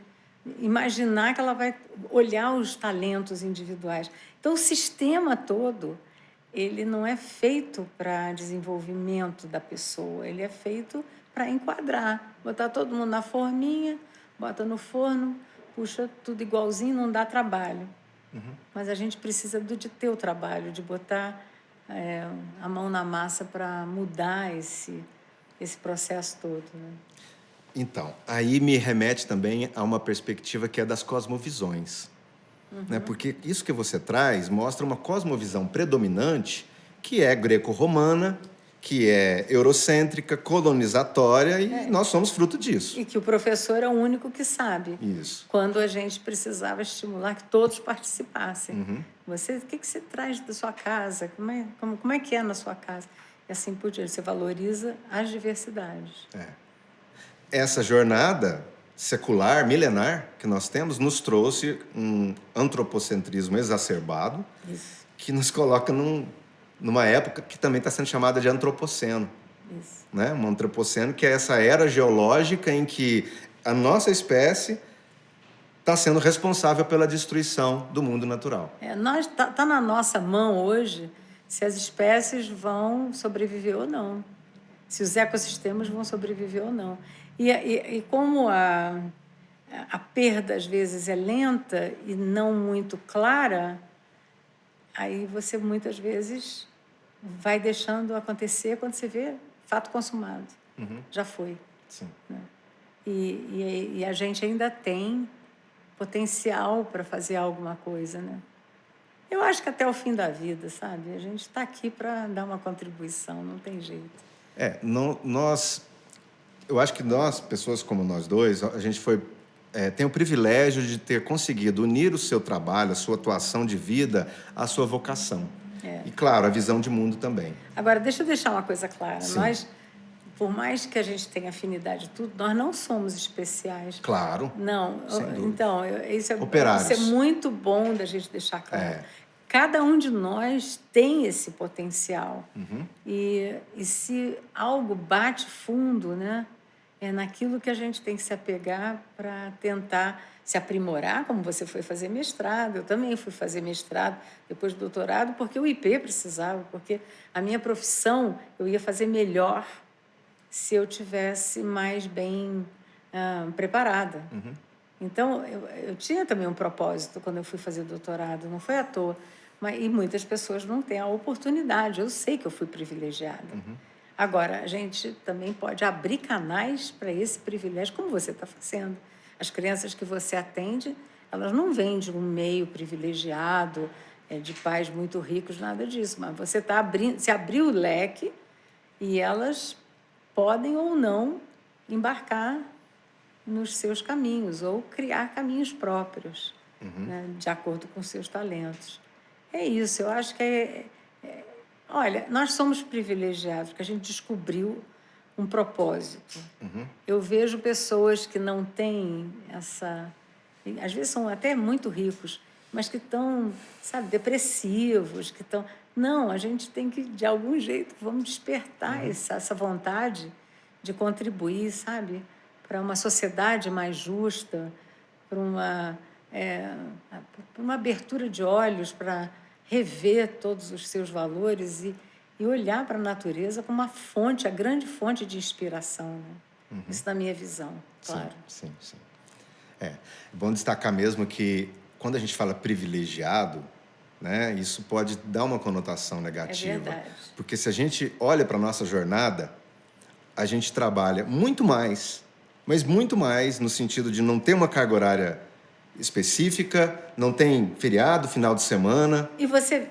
S3: imaginar que ela vai olhar os talentos individuais? Então, o sistema todo, ele não é feito para desenvolvimento da pessoa, ele é feito para enquadrar, botar todo mundo na forminha, bota no forno, puxa tudo igualzinho, não dá trabalho. Mas a gente precisa de ter o trabalho, de botar a mão na massa para mudar esse processo todo, né?
S4: Então, aí me remete também a uma perspectiva que é das cosmovisões. Né? Porque isso que você traz mostra uma cosmovisão predominante que é greco-romana, que é eurocêntrica, colonizatória, e nós somos fruto disso.
S3: E que o professor é o único que sabe.
S4: Isso.
S3: Quando a gente precisava estimular que todos participassem. O que você traz da sua casa? Como é que é na sua casa? E assim por diante. Você valoriza as diversidades.
S4: Essa jornada secular, milenar, que nós temos, nos trouxe um antropocentrismo exacerbado, que nos coloca numa época que também está sendo chamada de antropoceno. Né? Um antropoceno que é essa era geológica em que a nossa espécie está sendo responsável pela destruição do mundo natural.
S3: Tá na nossa mão hoje se as espécies vão sobreviver ou não, se os ecossistemas vão sobreviver ou não. E como a perda, às vezes, é lenta e não muito clara, aí você, muitas vezes, vai deixando acontecer quando você vê fato consumado. Já foi.
S4: Sim.
S3: Né? E a gente ainda tem potencial para fazer alguma coisa, né? Eu acho que até o fim da vida, sabe? A gente está aqui para dar uma contribuição, não tem jeito.
S4: Eu acho que nós, pessoas como nós dois, a gente tem o privilégio de ter conseguido unir o seu trabalho, a sua atuação de vida, à sua vocação. E, claro, a visão de mundo também.
S3: Agora, deixa eu deixar uma coisa clara.
S4: Sim.
S3: Nós, por mais que a gente tenha afinidade e tudo, nós não somos especiais.
S4: Claro.
S3: Não.
S4: Sem dúvida.
S3: Então, isso
S4: Operários.
S3: é muito bom da gente deixar claro.
S4: É.
S3: Cada um de nós tem esse potencial. E se algo bate fundo, né, é naquilo que a gente tem que se apegar para tentar se aprimorar, como você foi fazer mestrado. Eu também fui fazer mestrado, depois do doutorado, porque o IP precisava, porque a minha profissão eu ia fazer melhor se eu tivesse mais bem preparada. Então, eu tinha também um propósito quando eu fui fazer doutorado, não foi à toa. E muitas pessoas não têm a oportunidade. Eu sei que eu fui privilegiada. Agora, a gente também pode abrir canais para esse privilégio, como você está fazendo. As crianças que você atende, elas não vêm de um meio privilegiado, de pais muito ricos, nada disso. Mas você está abrindo, se abriu o leque e elas podem ou não embarcar nos seus caminhos ou criar caminhos próprios, né, de acordo com seus talentos. É isso, eu acho que olha, nós somos privilegiados, porque a gente descobriu um propósito. Eu vejo pessoas que não têm essa... Às vezes são até muito ricos, mas que estão, sabe, depressivos, que estão... Não, a gente tem que, de algum jeito, vamos despertar essa vontade de contribuir, sabe, para uma sociedade mais justa, para uma abertura de olhos, para rever todos os seus valores e olhar para a natureza como uma fonte, a grande fonte de inspiração. Né? Isso na minha visão, claro.
S4: Sim. É bom destacar mesmo que, quando a gente fala privilegiado, né, isso pode dar uma conotação negativa.
S3: É verdade.
S4: Porque se a gente olha para a nossa jornada, a gente trabalha muito mais, mas muito mais no sentido de não ter uma carga horária específica, não tem feriado, final de semana.
S3: E você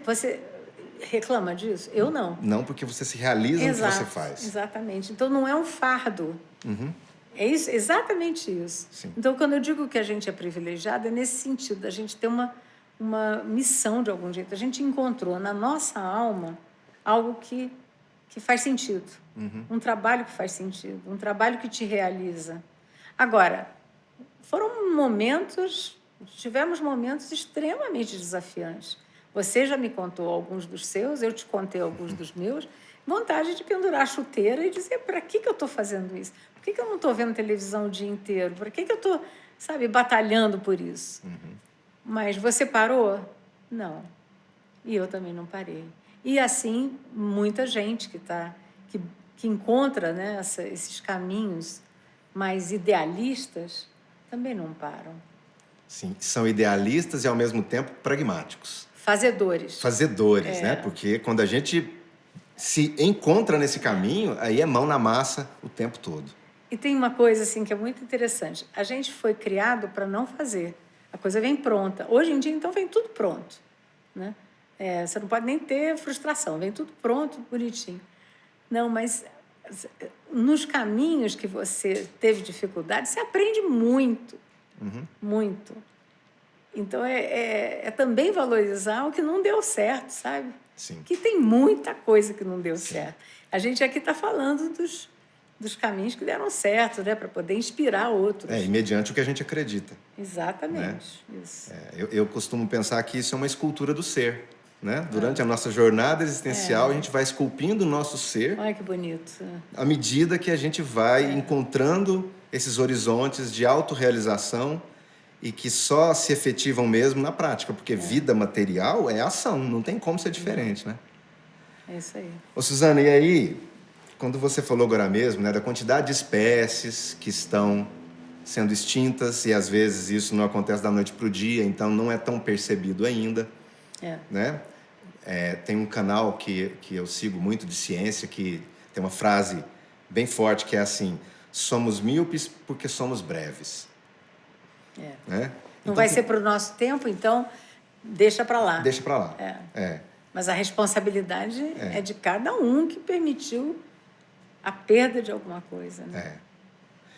S3: reclama disso? Eu não.
S4: Não, porque você se realiza no que você faz.
S3: Exatamente. Então, não é um fardo. É isso, exatamente isso.
S4: Sim.
S3: Então, quando eu digo que a gente é privilegiado, é nesse sentido, da gente ter uma missão de algum jeito. A gente encontrou na nossa alma algo que faz sentido. Um trabalho que faz sentido, um trabalho que te realiza. Agora, tivemos momentos extremamente desafiantes. Você já me contou alguns dos seus, eu te contei alguns dos meus. Vontade de pendurar a chuteira e dizer, para que eu estou fazendo isso? Por que eu não estou vendo televisão o dia inteiro? Por que eu estou, sabe, batalhando por isso? Mas você parou? Não. E eu também não parei. E assim, muita gente que encontra, né, esses caminhos mais idealistas também não param.
S4: Sim, são idealistas e, ao mesmo tempo, pragmáticos.
S3: Fazedores.
S4: Fazedores, né? Porque quando a gente se encontra nesse caminho, aí é mão na massa o tempo todo.
S3: E tem uma coisa assim que é muito interessante. A gente foi criado para não fazer. A coisa vem pronta. Hoje em dia, então, vem tudo pronto, né? Você não pode nem ter frustração. Vem tudo pronto, bonitinho. Não, mas nos caminhos que você teve dificuldade, você aprende muito. Muito. Então, é também valorizar o que não deu certo, sabe?
S4: Sim.
S3: Que tem muita coisa que não deu certo. A gente aqui está falando dos caminhos que deram certo, né? Para poder inspirar outros.
S4: E mediante o que a gente acredita.
S3: Exatamente. Né? Isso.
S4: Eu costumo pensar que isso é uma escultura do ser. Né? Durante a nossa jornada existencial, a gente vai esculpindo o nosso ser.
S3: Olha que bonito.
S4: À medida que a gente vai encontrando esses horizontes de autorrealização e que só se efetivam mesmo na prática, porque vida material é ação, não tem como ser diferente, né?
S3: É isso aí.
S4: Ô, Suzana, e aí, quando você falou agora mesmo, né, da quantidade de espécies que estão sendo extintas, e às vezes isso não acontece da noite para o dia, então não é tão percebido ainda, né? Tem um canal que eu sigo muito de ciência, que tem uma frase bem forte que é assim: somos míopes porque somos breves. Né?
S3: Não vai ser para o nosso tempo, então deixa para lá.
S4: Deixa para lá.
S3: Mas a responsabilidade é de cada um que permitiu a perda de alguma coisa. Né?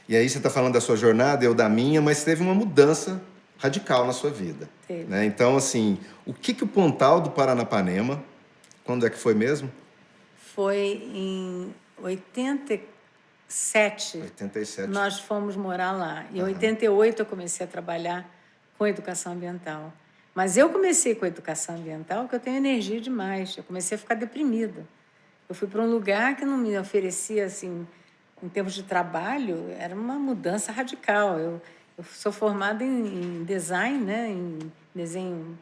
S4: E aí você está falando da sua jornada, eu da minha, mas teve uma mudança radical na sua vida.
S3: Teve.
S4: Né? Então, assim, o que o Pontal do Paranapanema, quando é que foi mesmo?
S3: Foi em 87.
S4: 87.
S3: Nós fomos morar lá. Em 88 eu comecei a trabalhar com educação ambiental. Mas eu comecei com educação ambiental porque eu tenho energia demais. Eu comecei a ficar deprimida. Eu fui para um lugar que não me oferecia, assim, em termos de trabalho, era uma mudança radical. Eu sou formada em design, né? Em desenho,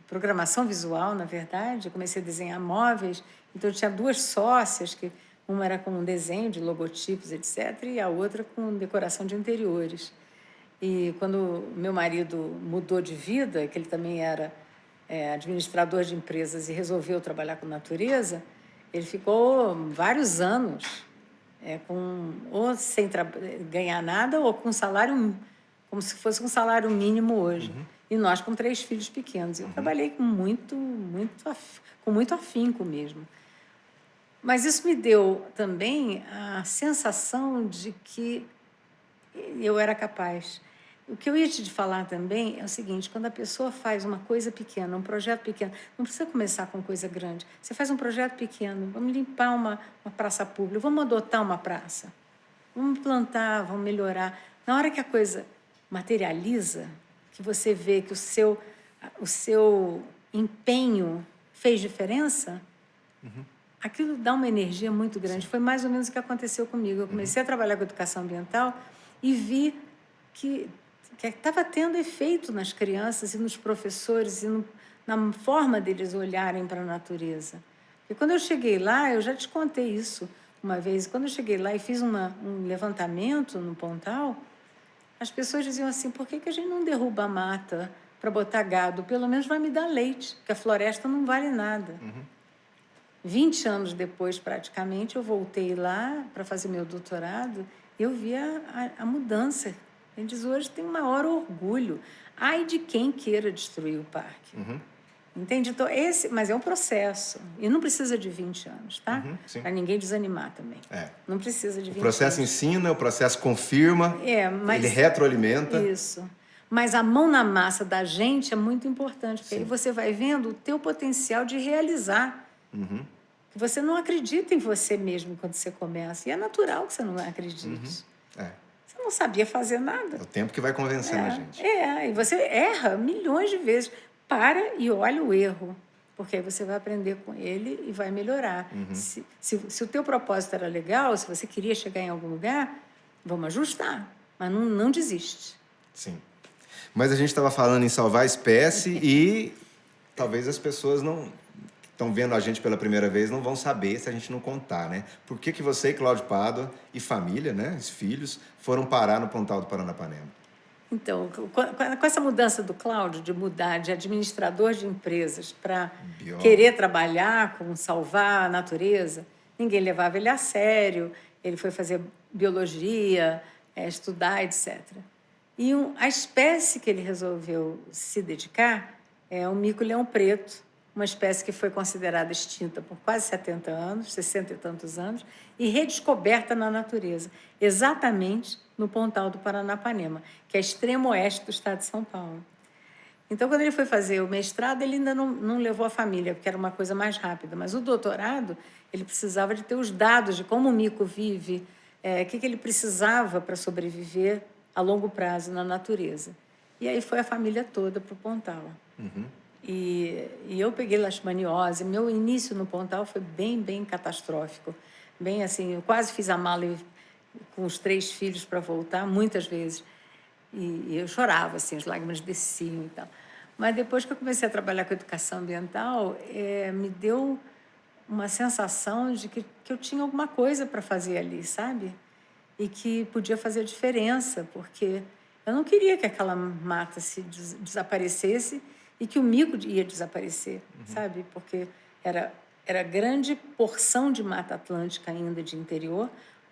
S3: programação visual, na verdade. Eu comecei a desenhar móveis. Então, eu tinha duas sócias, que uma era com desenho de logotipos, etc., e a outra com decoração de interiores. E quando meu marido mudou de vida, que ele também era administrador de empresas e resolveu trabalhar com natureza, ele ficou vários anos ou sem ganhar nada ou com salário, como se fosse um salário mínimo hoje. E nós com 3 filhos pequenos. Eu trabalhei com muito afinco mesmo. Mas isso me deu também a sensação de que eu era capaz. O que eu ia te falar também é o seguinte: quando a pessoa faz uma coisa pequena, um projeto pequeno, não precisa começar com coisa grande. Você faz um projeto pequeno, vamos limpar uma praça pública, vamos adotar uma praça, vamos plantar, vamos melhorar. Na hora que a coisa materializa, que você vê que o seu empenho fez diferença, aquilo dá uma energia muito grande. Foi mais ou menos o que aconteceu comigo. Eu comecei a trabalhar com educação ambiental e vi que estava tendo efeito nas crianças e nos professores e na forma deles olharem para a natureza. E quando eu cheguei lá, eu já te contei isso uma vez, quando eu cheguei lá e fiz um levantamento no Pontal, as pessoas diziam assim: por que a gente não derruba a mata para botar gado? Pelo menos vai me dar leite, porque a floresta não vale nada. 20 anos depois, praticamente, eu voltei lá para fazer meu doutorado e eu vi a mudança. Eles hoje têm o maior orgulho. Ai de quem queira destruir o parque. Entende? Então, mas é um processo. E não precisa de 20 anos, tá? Para ninguém desanimar também. Não precisa de 20 anos.
S4: O processo ensina, o processo confirma, ele retroalimenta.
S3: Isso. Mas a mão na massa da gente é muito importante, porque aí você vai vendo o teu potencial de realizar. Que você não acredita em você mesmo quando você começa. E é natural que você não acredite. Você não sabia fazer nada.
S4: É o tempo que vai convencendo a gente.
S3: E você erra milhões de vezes. Para e olha o erro, porque aí você vai aprender com ele e vai melhorar. Se o teu propósito era legal, se você queria chegar em algum lugar, vamos ajustar, mas não desiste.
S4: Sim. Mas a gente estava falando em salvar a espécie e talvez as pessoas não estão vendo a gente pela primeira vez, não vão saber se a gente não contar, né? Por que você, Cláudio Pádua, e família, né, os filhos, foram parar no Pontal do Paranapanema?
S3: Então, com essa mudança do Cláudio, de mudar de administrador de empresas para querer trabalhar com salvar a natureza, ninguém levava ele a sério, ele foi fazer biologia, estudar, etc. E a espécie que ele resolveu se dedicar é o mico-leão preto, uma espécie que foi considerada extinta por quase 70 anos, 60 e tantos anos, e redescoberta na natureza, exatamente no Pontal do Paranapanema, que é extremo oeste do estado de São Paulo. Então, quando ele foi fazer o mestrado, ele ainda não levou a família, porque era uma coisa mais rápida, mas o doutorado, ele precisava de ter os dados de como o mico vive, o que ele precisava para sobreviver a longo prazo na natureza. E aí foi a família toda para o Pontal. E eu peguei leishmaniose. Meu início no Pontal foi bem catastrófico. Bem assim, eu quase fiz a mala com os 3 filhos para voltar, muitas vezes. E eu chorava, assim, as lágrimas desciam e tal. Mas depois que eu comecei a trabalhar com educação ambiental, me deu uma sensação de que eu tinha alguma coisa para fazer ali, sabe? E que podia fazer diferença, porque eu não queria que aquela mata se desaparecesse e que o mico ia desaparecer, sabe? Porque era grande porção de Mata Atlântica ainda de interior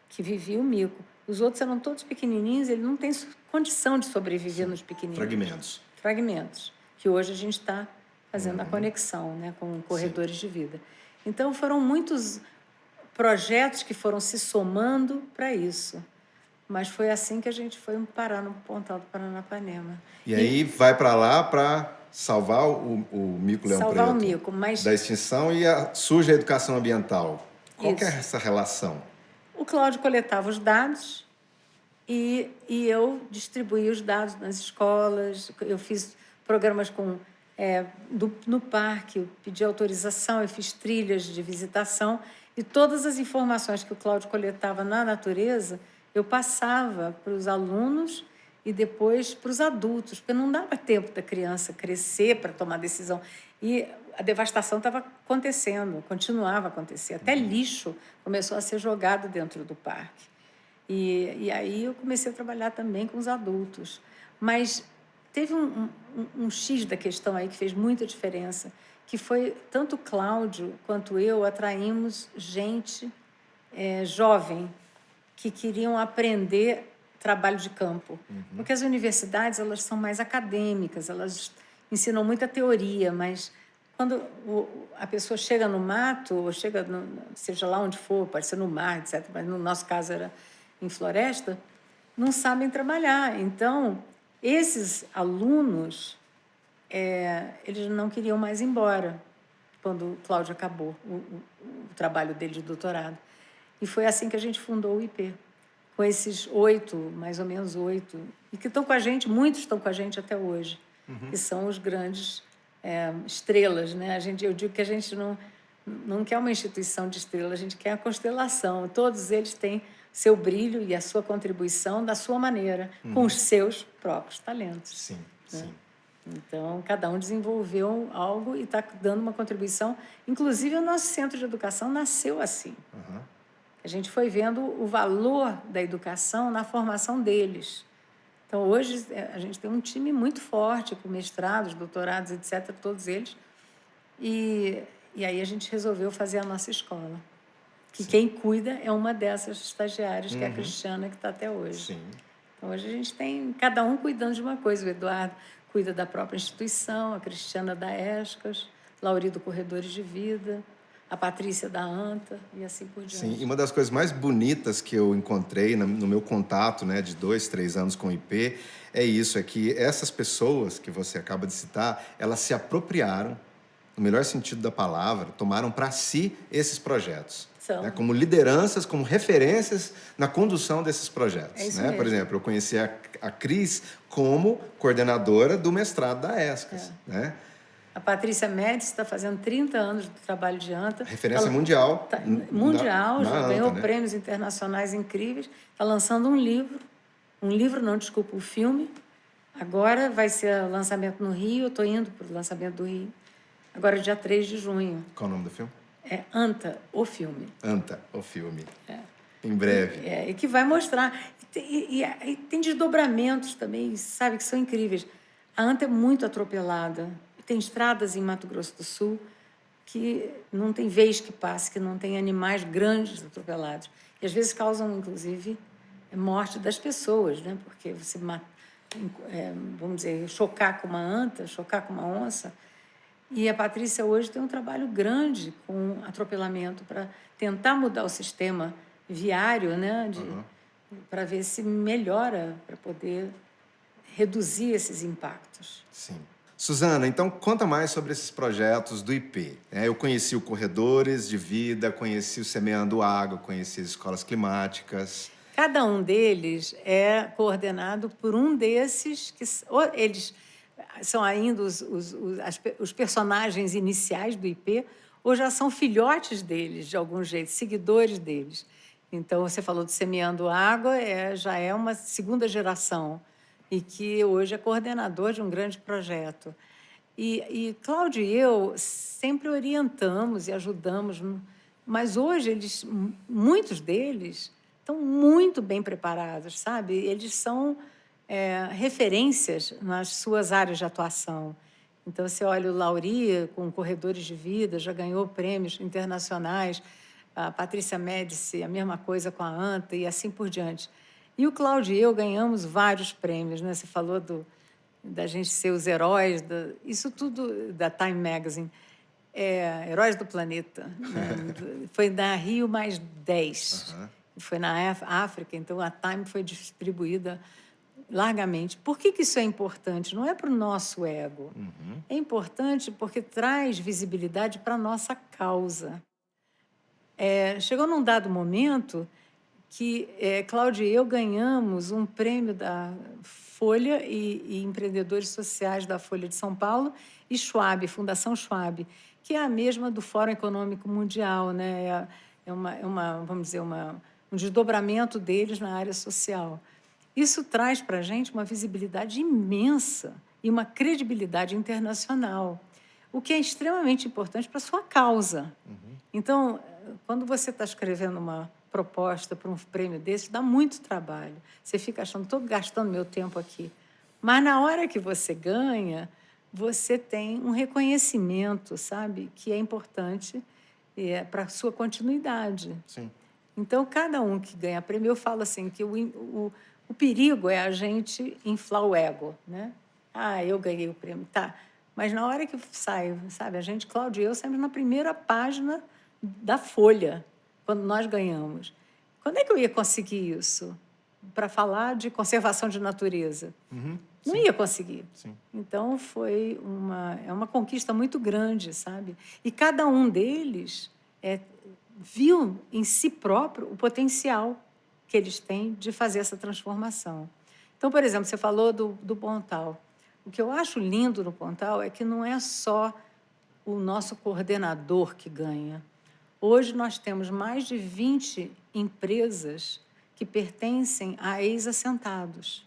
S3: que vivia o mico. Os outros eram todos pequenininhos, ele não tem condição de sobreviver nos pequenininhos. Fragmentos, que hoje a gente está fazendo a conexão, né, com corredores de vida. Então, foram muitos projetos que foram se somando para isso. Mas foi assim que a gente foi parar no Pontal do Paranapanema.
S4: E aí vai para lá para salvar o mico-leão preto.
S3: Salvar o mico, mas...
S4: Da extinção e surge a educação ambiental. Qual que é essa relação?
S3: O Cláudio coletava os dados e eu distribuía os dados nas escolas. Eu fiz programas no parque, eu pedi autorização, eu fiz trilhas de visitação e todas as informações que o Cláudio coletava na natureza, eu passava para os alunos e depois para os adultos, porque não dava tempo da criança crescer para tomar decisão. E a devastação estava acontecendo, continuava a acontecer. Até lixo começou a ser jogado dentro do parque. E aí eu comecei a trabalhar também com os adultos. Mas teve um X da questão aí que fez muita diferença, que foi tanto o Cláudio quanto eu atraímos gente jovem que queriam aprender trabalho de campo. Porque as universidades, elas são mais acadêmicas, elas ensinam muita teoria, mas quando a pessoa chega no mato, ou chega, seja lá onde for, pode ser no mar, etc., mas no nosso caso era em floresta, não sabem trabalhar. Então, esses alunos, eles não queriam mais ir embora quando o Cláudio acabou o trabalho dele de doutorado. E foi assim que a gente fundou o IP, com esses 8, mais ou menos 8, e que estão com a gente, muitos estão com a gente até hoje, que são os grandes estrelas, né? Eu digo que a gente não quer uma instituição de estrelas, a gente quer a constelação. Todos eles têm seu brilho e a sua contribuição da sua maneira, com os seus próprios talentos.
S4: Sim,
S3: né?
S4: sim.
S3: Então, cada um desenvolveu algo e está dando uma contribuição. Inclusive, o nosso centro de educação nasceu assim. A gente foi vendo o valor da educação na formação deles. Então, hoje, a gente tem um time muito forte, com mestrados, doutorados, etc., todos eles. E aí a gente resolveu fazer a nossa escola. Que quem cuida é uma dessas estagiárias, que é a Cristiana, que está até hoje.
S4: Sim.
S3: Então, hoje a gente tem cada um cuidando de uma coisa. O Eduardo cuida da própria instituição, a Cristiana da ESCAS, Lauri do Corredores de Vida, a Patrícia da ANTA e assim por diante.
S4: Sim, e uma das coisas mais bonitas que eu encontrei no meu contato, né, de 2, 3 anos com o IP é isso, é que essas pessoas que você acaba de citar, elas se apropriaram, no melhor sentido da palavra, tomaram para si esses projetos. Né, como lideranças, como referências na condução desses projetos.
S3: É isso
S4: né?
S3: mesmo.
S4: Por exemplo, eu conheci a Cris como coordenadora do mestrado da ESCAS. Né?
S3: A Patrícia Médici está fazendo 30 anos de trabalho de ANTA.
S4: Referência mundial.
S3: Mundial,
S4: na
S3: já
S4: ANTA,
S3: ganhou
S4: né?
S3: prêmios internacionais incríveis. Está lançando um livro. Um livro, não, desculpa, um filme. Agora vai ser o lançamento no Rio. Eu estou indo para o lançamento do Rio. Agora, dia 3 de junho.
S4: Qual o nome do filme?
S3: É ANTA, o filme.
S4: ANTA, o filme. Em breve.
S3: E que vai mostrar. E tem desdobramentos também, sabe, que são incríveis. A ANTA é muito atropelada. Tem estradas em Mato Grosso do Sul que não tem vez que passe, que não tem animais grandes atropelados. E, às vezes, causam, inclusive, morte das pessoas, né? Porque você, vamos dizer, chocar com uma anta, chocar com uma onça. E a Patrícia hoje tem um trabalho grande com atropelamento para tentar mudar o sistema viário, né, para ver se melhora, para poder reduzir esses impactos.
S4: Sim. Suzana, então conta mais sobre esses projetos do IP. Eu conheci o Corredores de Vida, conheci o Semeando Água, conheci as escolas climáticas.
S3: Cada um deles é coordenado por um desses que eles são ainda os personagens iniciais do IP, ou já são filhotes deles, de algum jeito, seguidores deles. Então, você falou de Semeando Água, já é uma segunda geração, e que hoje é coordenador de um grande projeto. E Cláudio e eu sempre orientamos e ajudamos, mas hoje muitos deles estão muito bem preparados, sabe? Eles são referências nas suas áreas de atuação. Então, você olha o Lauri, com Corredores de Vida, já ganhou prêmios internacionais, a Patrícia Médici, a mesma coisa com a ANTA, e assim por diante. E o Cláudio e eu ganhamos vários prêmios, né? Você falou da gente ser os heróis, isso tudo da Time Magazine, Heróis do Planeta. Né? Foi na Rio mais 10, foi na África, então a Time foi distribuída largamente. Por que isso é importante? Não é para o nosso ego. É importante porque traz visibilidade para a nossa causa. Chegou num dado momento que Cláudio e eu ganhamos um prêmio da Folha e empreendedores sociais da Folha de São Paulo e Schwab, Fundação Schwab, que é a mesma do Fórum Econômico Mundial, né? Vamos dizer, um desdobramento deles na área social. Isso traz para a gente uma visibilidade imensa e uma credibilidade internacional, o que é extremamente importante para a sua causa. Então, quando você está escrevendo uma proposta para um prêmio desse, dá muito trabalho. Você fica achando, estou gastando meu tempo aqui. Mas, na hora que você ganha, você tem um reconhecimento, sabe, que é importante para a sua continuidade.
S4: Sim.
S3: Então, cada um que ganha prêmio, eu falo assim, que o perigo é a gente inflar o ego, né? Ah, eu ganhei o prêmio, tá. Mas na hora que sai, sabe, a gente, Cláudio e eu, sempre na primeira página da Folha, quando nós ganhamos. Quando é que eu ia conseguir isso? Para falar de conservação de natureza? Não ia conseguir.
S4: Sim.
S3: Então, foi uma conquista muito grande, sabe? E cada um deles viu em si próprio o potencial que eles têm de fazer essa transformação. Então, por exemplo, você falou do Pontal. O que eu acho lindo no Pontal é que não é só o nosso coordenador que ganha. Hoje, nós temos mais de 20 empresas que pertencem a ex-assentados.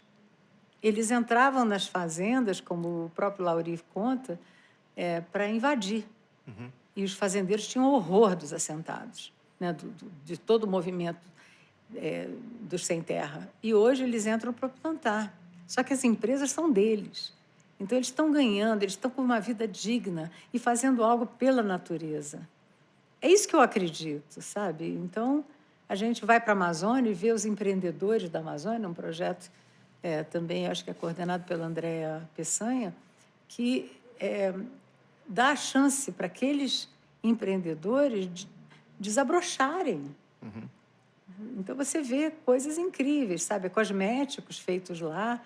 S3: Eles entravam nas fazendas, como o próprio Lauri conta, para invadir. E os fazendeiros tinham horror dos assentados, né? De todo o movimento dos sem terra. E hoje eles entram para plantar. Só que as empresas são deles. Então, eles estão ganhando, eles estão com uma vida digna e fazendo algo pela natureza. É isso que eu acredito, sabe? Então, a gente vai para a Amazônia e vê os empreendedores da Amazônia, um projeto também, acho que é coordenado pela Andréa Peçanha, que dá a chance para aqueles empreendedores desabrocharem. Então, você vê coisas incríveis, sabe? Cosméticos feitos lá,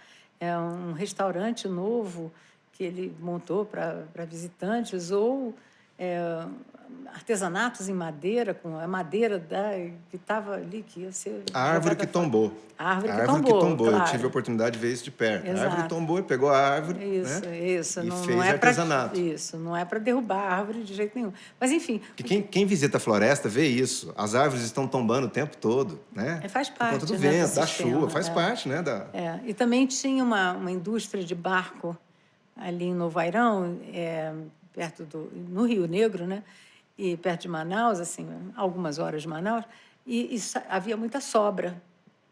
S3: um restaurante novo que ele montou para visitantes, ou artesanatos em madeira, com a madeira que estava ali, que ia ser...
S4: A árvore que tombou.
S3: A árvore que tombou,
S4: Eu
S3: claro.
S4: tive a oportunidade de ver isso de perto.
S3: Exato.
S4: A árvore tombou e pegou a árvore,
S3: Isso,
S4: né?
S3: isso.
S4: E
S3: Não
S4: fez
S3: é
S4: artesanato.
S3: Isso, não é para derrubar a árvore de jeito nenhum. Mas, enfim...
S4: Porque quem visita a floresta vê isso. As árvores estão tombando o tempo todo, né?
S3: Faz parte,
S4: por conta do
S3: né,
S4: vento,
S3: do
S4: da
S3: sistema,
S4: chuva, faz parte, né?
S3: E também tinha uma indústria de barco ali em Novo Airão, no Rio Negro, né? E perto de Manaus, assim, algumas horas de Manaus, e havia muita sobra.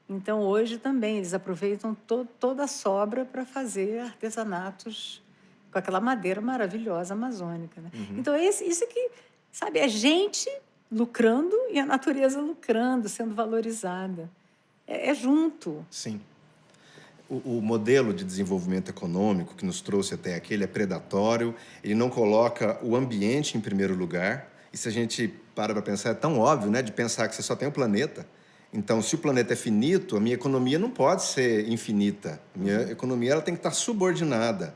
S3: Então, hoje também, eles aproveitam toda a sobra para fazer artesanatos com aquela madeira maravilhosa amazônica. Né? Então, isso que, sabe, é gente lucrando e a natureza lucrando, sendo valorizada. É junto.
S4: Sim. O modelo de desenvolvimento econômico que nos trouxe até aqui, ele é predatório, ele não coloca o ambiente em primeiro lugar. E se a gente para pensar, é tão óbvio, né, de pensar que você só tem um planeta. Então, se o planeta é finito, a minha economia não pode ser infinita. A minha economia ela tem que estar subordinada.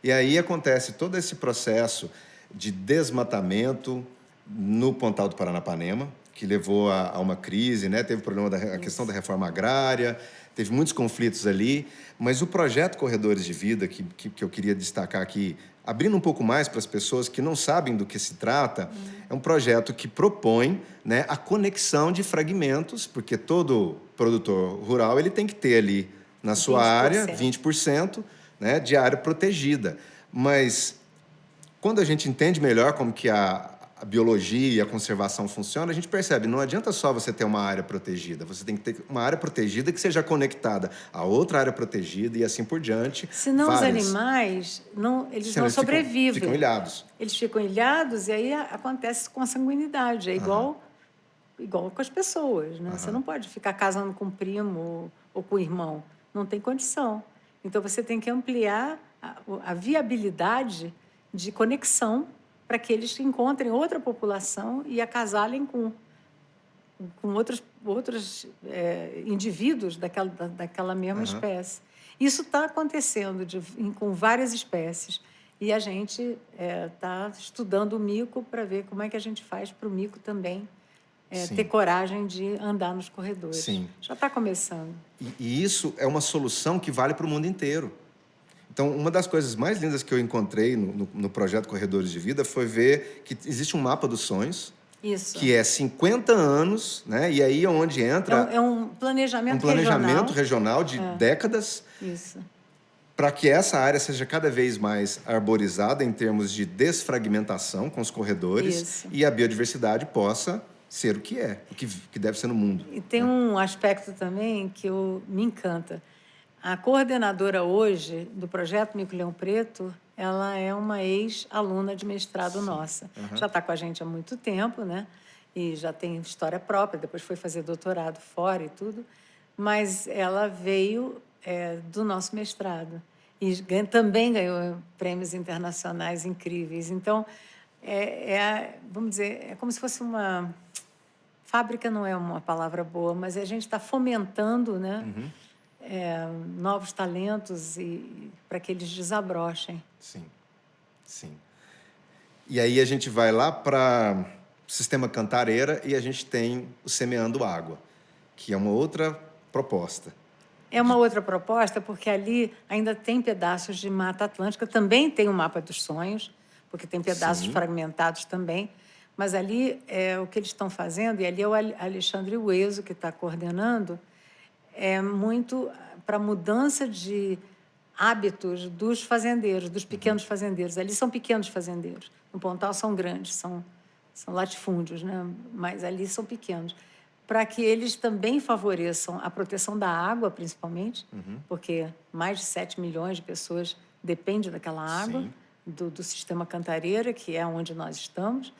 S4: E aí acontece todo esse processo de desmatamento no Pontal do Paranapanema, que levou a uma crise, né? Teve o problema a questão da reforma agrária, teve muitos conflitos ali, mas o projeto Corredores de Vida, que eu queria destacar aqui, abrindo um pouco mais para as pessoas que não sabem do que se trata, é um projeto que propõe, né, a conexão de fragmentos, porque todo produtor rural ele tem que ter ali na sua
S3: 20%.
S4: área 20%, né, de área protegida. Mas quando a gente entende melhor como que a biologia e a conservação funcionam, a gente percebe, não adianta só você ter uma área protegida, você tem que ter uma área protegida que seja conectada a outra área protegida e assim por diante.
S3: Senão os
S4: várias.
S3: animais eles
S4: Senão
S3: não
S4: eles
S3: sobrevivem.
S4: ficam ilhados.
S3: Eles ficam ilhados e aí acontece consanguinidade. É igual com as pessoas, né? Você não pode ficar casando com um primo ou com o irmão. Não tem condição. Então, você tem que ampliar a viabilidade de conexão para que eles encontrem outra população e acasalem com outros indivíduos daquela mesma espécie. Isso está acontecendo com várias espécies. E a gente está estudando o mico para ver como é que a gente faz para o mico também ter coragem de andar nos corredores.
S4: Sim.
S3: Já está começando.
S4: E isso é uma solução que vale para o mundo inteiro. Então, uma das coisas mais lindas que eu encontrei no projeto Corredores de Vida foi ver que existe um mapa dos sonhos,
S3: Isso.
S4: que é 50 anos, né? E aí é onde entra
S3: É um planejamento
S4: regional de décadas,
S3: Isso.
S4: para que essa área seja cada vez mais arborizada em termos de desfragmentação com os corredores
S3: Isso.
S4: e a biodiversidade possa ser o que deve ser no mundo.
S3: E tem um aspecto também que me encanta. A coordenadora hoje do projeto Mico-Leão Preto, ela é uma ex-aluna de mestrado nossa. Já está com a gente há muito tempo, né? E já tem história própria, depois foi fazer doutorado fora e tudo. Mas ela veio do nosso mestrado e também ganhou prêmios internacionais incríveis. Então, vamos dizer, é como se fosse uma... Fábrica não é uma palavra boa, mas a gente está fomentando, né? Novos talentos para que eles desabrochem.
S4: Sim, sim. E aí a gente vai lá para o Sistema Cantareira e a gente tem o Semeando Água, que é uma outra proposta.
S3: É uma outra proposta, porque ali ainda tem pedaços de Mata Atlântica, também tem o Mapa dos Sonhos, porque tem pedaços fragmentados também, mas ali o que eles estão fazendo, e ali é o Alexandre Ueso que está coordenando, é muito para a mudança de hábitos dos fazendeiros, dos pequenos fazendeiros. Ali são pequenos fazendeiros. No Pontal são grandes, são latifúndios, né? Mas ali são pequenos. Para que eles também favoreçam a proteção da água, principalmente, porque mais de 7 milhões de pessoas dependem daquela água, do sistema Cantareira, que é onde nós estamos.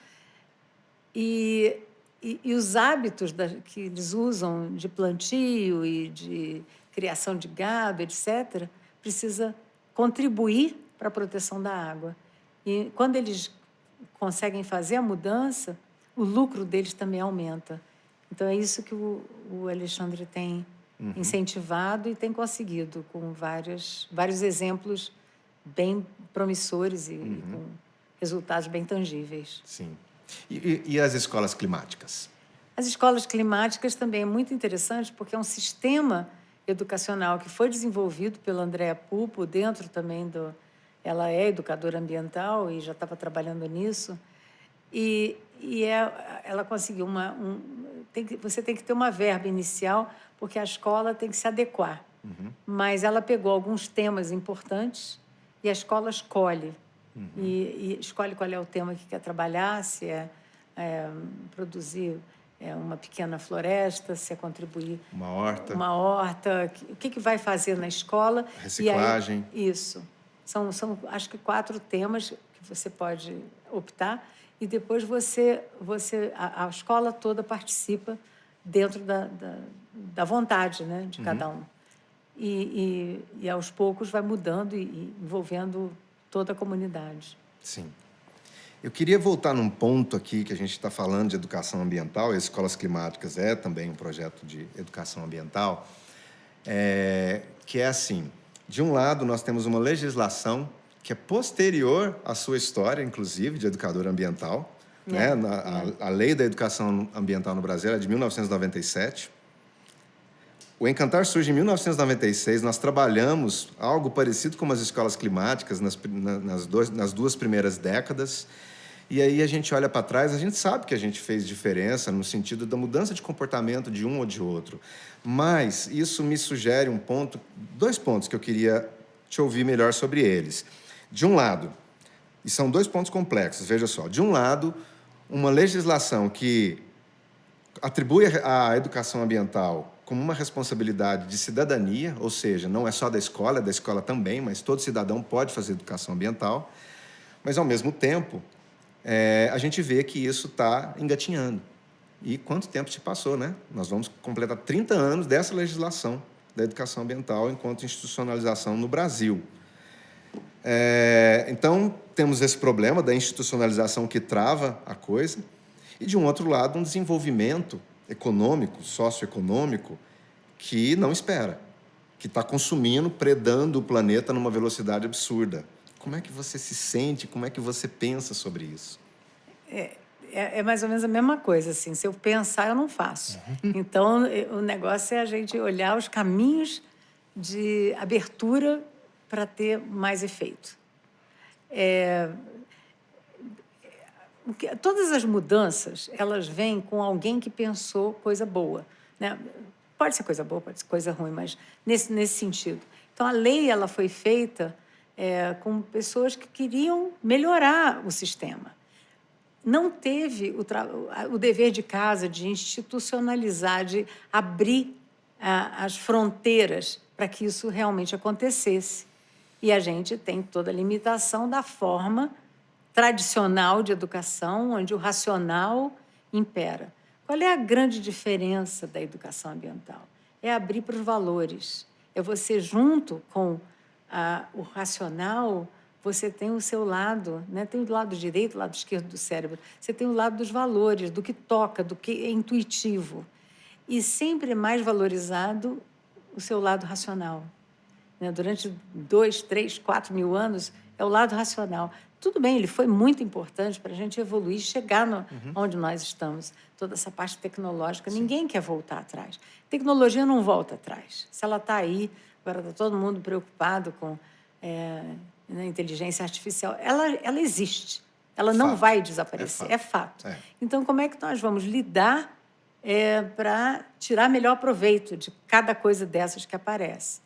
S3: E os hábitos que eles usam de plantio e de criação de gado, etc., precisa contribuir para a proteção da água. E quando eles conseguem fazer a mudança, o lucro deles também aumenta. Então, é isso que o Alexandre tem incentivado e tem conseguido, com vários exemplos bem promissores e com resultados bem tangíveis.
S4: Sim. E as escolas climáticas?
S3: As escolas climáticas também é muito interessante, porque é um sistema educacional que foi desenvolvido pela Andréa Pupo, dentro também ela é educadora ambiental e já estava trabalhando nisso. Ela conseguiu você tem que ter uma verba inicial, porque a escola tem que se adequar. Mas ela pegou alguns temas importantes e a escola escolhe. E escolhe qual é o tema que quer trabalhar, se produzir uma pequena floresta, se é contribuir...
S4: Uma horta.
S3: Uma horta. O que vai fazer na escola.
S4: Reciclagem.
S3: E aí, isso. São, acho que 4 temas que você pode optar e depois a escola toda participa dentro da vontade, né, de cada um. E aos poucos vai mudando e envolvendo toda a comunidade.
S4: Sim. Eu queria voltar num ponto aqui que a gente está falando de educação ambiental, e as escolas climáticas é também um projeto de educação ambiental, que é assim, de um lado nós temos uma legislação que é posterior à sua história, inclusive, de educador ambiental, né? A Lei da Educação Ambiental no Brasil é de 1997. O Encantar surge em 1996. Nós trabalhamos algo parecido com as escolas climáticas nas duas primeiras décadas. E aí a gente olha para trás, a gente sabe que a gente fez diferença no sentido da mudança de comportamento de um ou de outro. Mas isso me sugere dois pontos que eu queria te ouvir melhor sobre eles. De um lado, e são dois pontos complexos, veja só. De um lado, uma legislação que atribui a educação ambiental como uma responsabilidade de cidadania, ou seja, não é só da escola, é da escola também, mas todo cidadão pode fazer educação ambiental. Mas, ao mesmo tempo, a gente vê que isso está engatinhando. E quanto tempo se passou, né? Nós vamos completar 30 anos dessa legislação da educação ambiental enquanto institucionalização no Brasil. Então, temos esse problema da institucionalização que trava a coisa, e, de um outro lado, um desenvolvimento econômico, socioeconômico, que não espera, que está consumindo, predando o planeta numa velocidade absurda. Como é que você se sente? Como é que você pensa sobre isso?
S3: É mais ou menos a mesma coisa, assim. Se eu pensar, eu não faço. Então, o negócio é a gente olhar os caminhos de abertura para ter mais efeito. Todas as mudanças, elas vêm com alguém que pensou coisa boa, né? Pode ser coisa boa, pode ser coisa ruim, mas nesse sentido. Então, a lei ela foi feita com pessoas que queriam melhorar o sistema. Não teve o dever de casa de institucionalizar, de abrir as fronteiras para que isso realmente acontecesse. E a gente tem toda a limitação da forma tradicional de educação, onde o racional impera. Qual é a grande diferença da educação ambiental? É abrir para os valores. É você, junto com o racional, você tem o seu lado, né? Tem o lado direito, o lado esquerdo do cérebro. Você tem o lado dos valores, do que toca, do que é intuitivo. E sempre é mais valorizado o seu lado racional. Né? Durante 2, 3, 4 mil anos, é o lado racional. Tudo bem, ele foi muito importante para a gente evoluir, chegar onde nós estamos. Toda essa parte tecnológica, ninguém quer voltar atrás. Tecnologia não volta atrás. Se ela está aí, agora está todo mundo preocupado com a inteligência artificial, ela existe. Ela não vai desaparecer, é fato. Então, como é que nós vamos lidar para tirar melhor proveito de cada coisa dessas que aparece?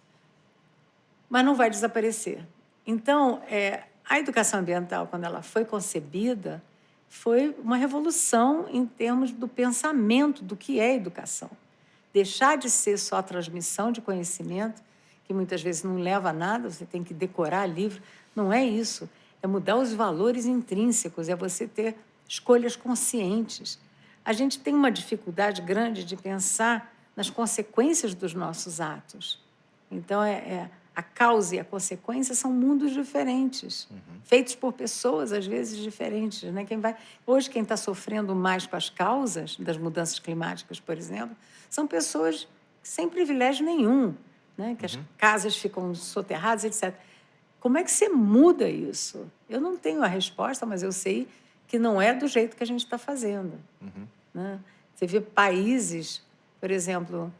S3: Mas não vai desaparecer. Então, a educação ambiental, quando ela foi concebida, foi uma revolução em termos do pensamento do que é educação. Deixar de ser só transmissão de conhecimento, que muitas vezes não leva a nada, você tem que decorar livro. Não é isso. É mudar os valores intrínsecos, é você ter escolhas conscientes. A gente tem uma dificuldade grande de pensar nas consequências dos nossos atos. Então, a causa e a consequência são mundos diferentes, feitos por pessoas, às vezes, diferentes. Né? Hoje, quem está sofrendo mais com as causas das mudanças climáticas, por exemplo, são pessoas sem privilégio nenhum, né? Que as casas ficam soterradas, etc. Como é que você muda isso? Eu não tenho a resposta, mas eu sei que não é do jeito que a gente está fazendo. Né? Você vê países, por exemplo...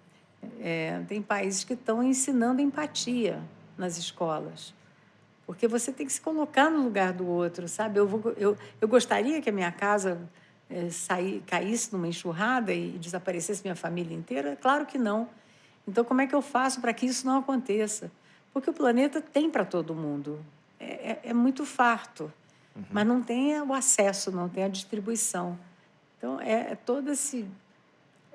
S3: tem países que estão ensinando empatia nas escolas, porque você tem que se colocar no lugar do outro, sabe? Eu gostaria que a minha casa caísse numa enxurrada e desaparecesse minha família inteira? Claro que não. Então, como é que eu faço para que isso não aconteça? Porque o planeta tem para todo mundo. É muito farto, mas não tem o acesso, não tem a distribuição. Então, todo esse...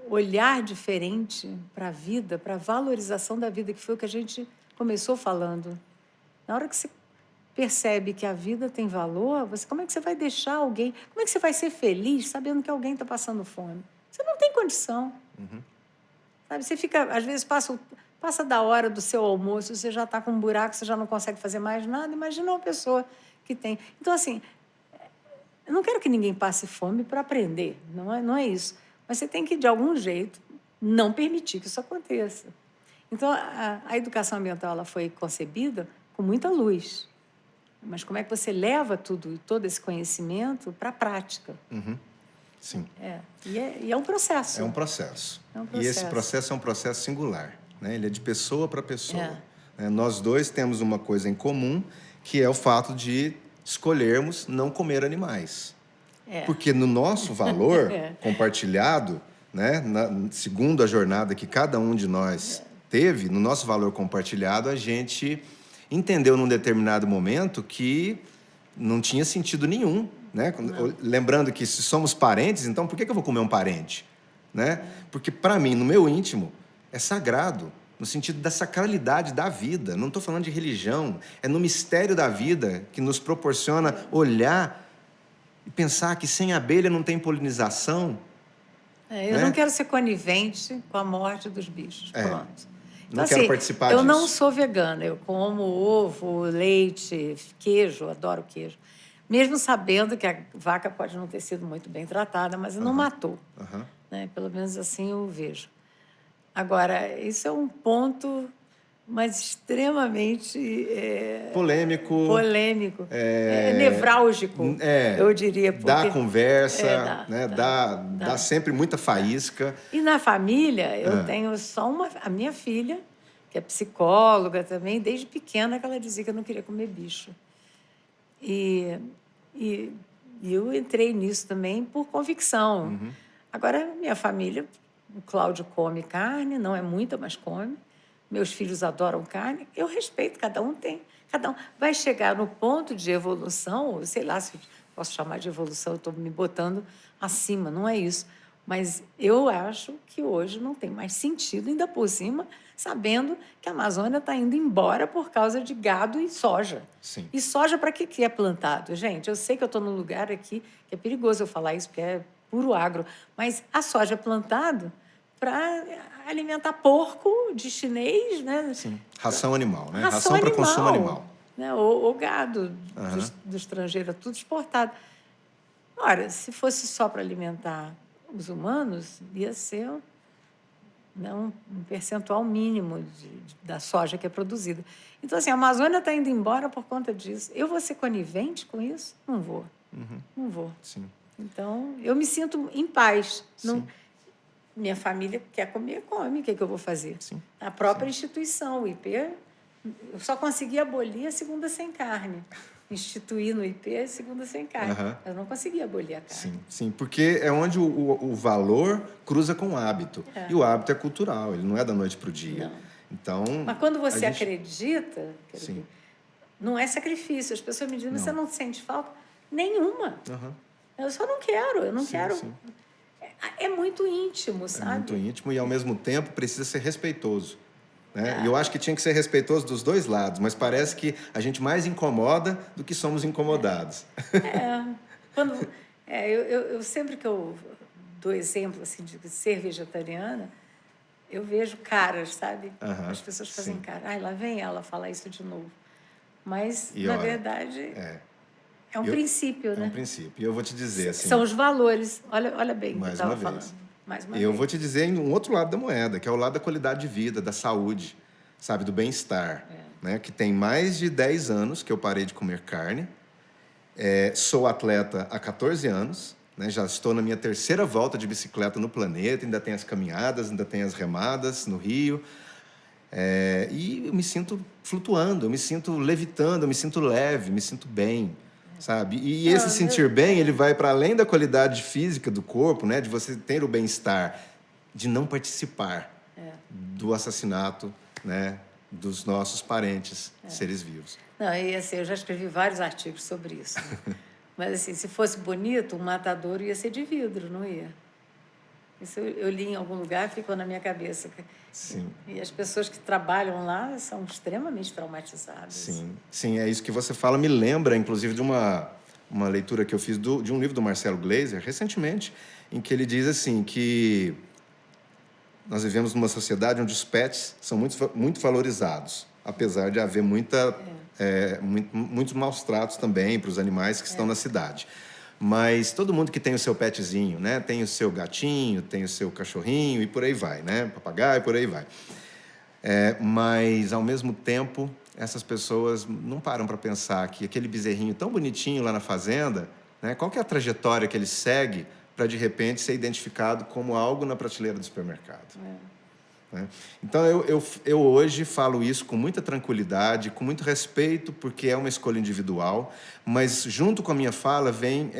S3: olhar diferente para a vida, para a valorização da vida, que foi o que a gente começou falando. Na hora que você percebe que a vida tem valor, como é que você vai deixar alguém... Como é que você vai ser feliz sabendo que alguém está passando fome? Você não tem condição. Sabe? Você fica... Às vezes, passa da hora do seu almoço, você já está com um buraco, você já não consegue fazer mais nada. Imagina uma pessoa que tem... Então, assim, eu não quero que ninguém passe fome para aprender. Não é isso. Mas você tem que, de algum jeito, não permitir que isso aconteça. Então, a educação ambiental ela foi concebida com muita luz. Mas como é que você leva todo esse conhecimento para a prática?
S4: Sim.
S3: E é um processo.
S4: É um processo. E esse processo é um processo singular. né? Ele é de pessoa para pessoa.
S3: É.
S4: Né? Nós dois temos uma coisa em comum, que é o fato de escolhermos não comer animais.
S3: É.
S4: Porque no nosso valor
S3: É.
S4: compartilhado, né, segundo a jornada que cada um de nós teve, no nosso valor compartilhado, a gente entendeu num determinado momento que não tinha sentido nenhum. Né? Lembrando que se somos parentes, então por que eu vou comer um parente? Né? Porque, para mim, no meu íntimo, é sagrado, no sentido da sacralidade da vida. Não estou falando de religião, é no mistério da vida que nos proporciona olhar e pensar que sem abelha não tem polinização.
S3: Eu
S4: né?
S3: não quero ser conivente com a morte dos bichos.
S4: É.
S3: Pronto.
S4: Não quero participar
S3: eu
S4: disso.
S3: não sou vegana. Eu como ovo, leite, queijo, adoro queijo. Mesmo sabendo que a vaca pode não ter sido muito bem tratada, mas não matou. Né? Pelo menos assim eu vejo. Agora, isso é um ponto, mas extremamente polêmico, nevrálgico, eu diria. Porque,
S4: dá conversa,
S3: dá,
S4: dá sempre muita faísca.
S3: E na família, eu tenho só a minha filha, que é psicóloga também, desde pequena que ela dizia que eu não queria comer bicho. E eu entrei nisso também por convicção. Agora, minha família, o Cláudio come carne, não é muita, mas come. Meus filhos adoram carne. Eu respeito, cada um vai chegar no ponto de evolução, sei lá se posso chamar de evolução, eu estou me botando acima, não é isso. Mas eu acho que hoje não tem mais sentido, ainda por cima, sabendo que a Amazônia está indo embora por causa de gado e soja.
S4: Sim.
S3: E soja para que é plantado? Gente, eu sei que eu estou num lugar aqui que é perigoso eu falar isso, porque é puro agro, mas a soja é plantado para alimentar porco de chinês, né?
S4: Sim. Ração animal, né?
S3: Ração
S4: para consumo animal.
S3: Né? Ou gado do estrangeiro, tudo exportado. Ora, se fosse só para alimentar os humanos, ia ser um percentual mínimo da soja que é produzida. Então, assim, a Amazônia está indo embora por conta disso. Eu vou ser conivente com isso? Não vou. Não vou.
S4: Sim.
S3: Então, eu me sinto em paz.
S4: Sim.
S3: Minha família quer comer, come. O que eu vou fazer?
S4: Sim.
S3: A própria instituição, o IP, eu só consegui abolir a segunda sem carne. Instituir no IP a segunda sem carne. Eu não consegui abolir a carne.
S4: Sim, porque é onde o valor cruza com o hábito. E o hábito é cultural, ele não é da noite para o dia.
S3: Não.
S4: Então,
S3: mas quando você acredita,
S4: Sim.
S3: não é sacrifício. As pessoas me dizem, mas você não sente falta? Nenhuma. Eu só não quero, eu não quero.
S4: Sim.
S3: É muito íntimo, sabe?
S4: É muito íntimo e, ao mesmo tempo, precisa ser respeitoso. Né? E eu acho que tinha que ser respeitoso dos dois lados, mas parece que a gente mais incomoda do que somos incomodados.
S3: Eu sempre que eu dou exemplo assim, de ser vegetariana, eu vejo caras, sabe? As pessoas fazem cara. Ai, lá vem ela falar isso de novo. Mas, na verdade, é um princípio, né?
S4: É um princípio. E eu vou te dizer assim...
S3: São os valores. Olha bem o que eu
S4: mais uma
S3: estava
S4: vez.
S3: falando. Mais uma
S4: E eu
S3: vez.
S4: vou te dizer em um outro lado da moeda, que é o lado da qualidade de vida, da saúde, sabe? Do bem-estar. Né? Que tem mais de 10 anos que eu parei de comer carne. Sou atleta há 14 anos. Né? Já estou na minha 3ª volta de bicicleta no planeta. Ainda tem as caminhadas, ainda tem as remadas no Rio. E eu me sinto flutuando, eu me sinto levitando, eu me sinto leve, me sinto bem. Sabe? E esse sentir bem, ele vai para além da qualidade física do corpo, né? De você ter o bem-estar, de não participar do assassinato, né? Dos nossos parentes, seres vivos.
S3: Não, e assim, eu já escrevi vários artigos sobre isso. Né? Mas, assim, se fosse bonito, um matador ia ser de vidro, não ia? Isso eu li em algum lugar, ficou na minha cabeça.
S4: Sim.
S3: E as pessoas que trabalham lá são extremamente traumatizadas.
S4: Sim, é isso que você fala. Me lembra, inclusive, de uma leitura que eu fiz de um livro do Marcelo Gleiser, recentemente, em que ele diz assim, que nós vivemos numa sociedade onde os pets são muito valorizados, apesar de haver muitos maus tratos também para os animais que estão na cidade. Mas todo mundo que tem o seu petzinho, né? Tem o seu gatinho, tem o seu cachorrinho e por aí vai, né? Papagaio, por aí vai. Mas, ao mesmo tempo, essas pessoas não param para pensar que aquele bezerrinho tão bonitinho lá na fazenda, né? Qual que é a trajetória que ele segue para, de repente, ser identificado como algo na prateleira do supermercado? né? Então, eu hoje falo isso com muita tranquilidade, com muito respeito, porque é uma escolha individual, mas junto com a minha fala vem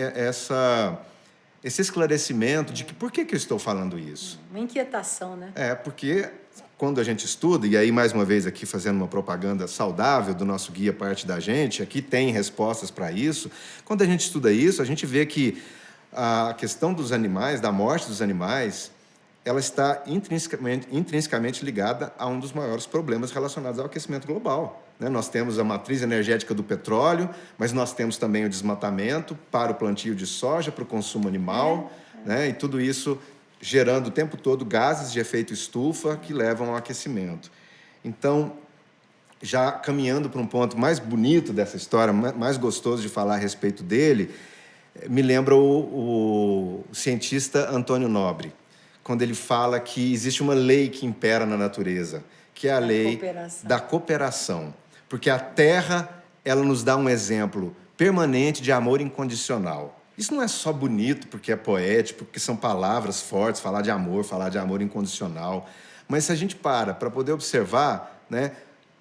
S4: esse esclarecimento de que por que eu estou falando isso.
S3: Uma inquietação, né?
S4: Porque quando a gente estuda, e aí mais uma vez aqui fazendo uma propaganda saudável do nosso guia Parte da Gente, aqui tem respostas para isso. Quando a gente estuda isso, a gente vê que a questão dos animais, da morte dos animais, ela está intrinsecamente ligada a um dos maiores problemas relacionados ao aquecimento global, né? Nós temos a matriz energética do petróleo, mas nós temos também o desmatamento para o plantio de soja, para o consumo animal, né? E tudo isso gerando o tempo todo gases de efeito estufa que levam ao aquecimento. Então, já caminhando para um ponto mais bonito dessa história, mais gostoso de falar a respeito dele, me lembra o cientista Antônio Nobre, quando ele fala que existe uma lei que impera na natureza, que é a lei da cooperação. Porque a Terra, ela nos dá um exemplo permanente de amor incondicional. Isso não é só bonito porque é poético, porque são palavras fortes, falar de amor incondicional. Mas se a gente para poder observar, né,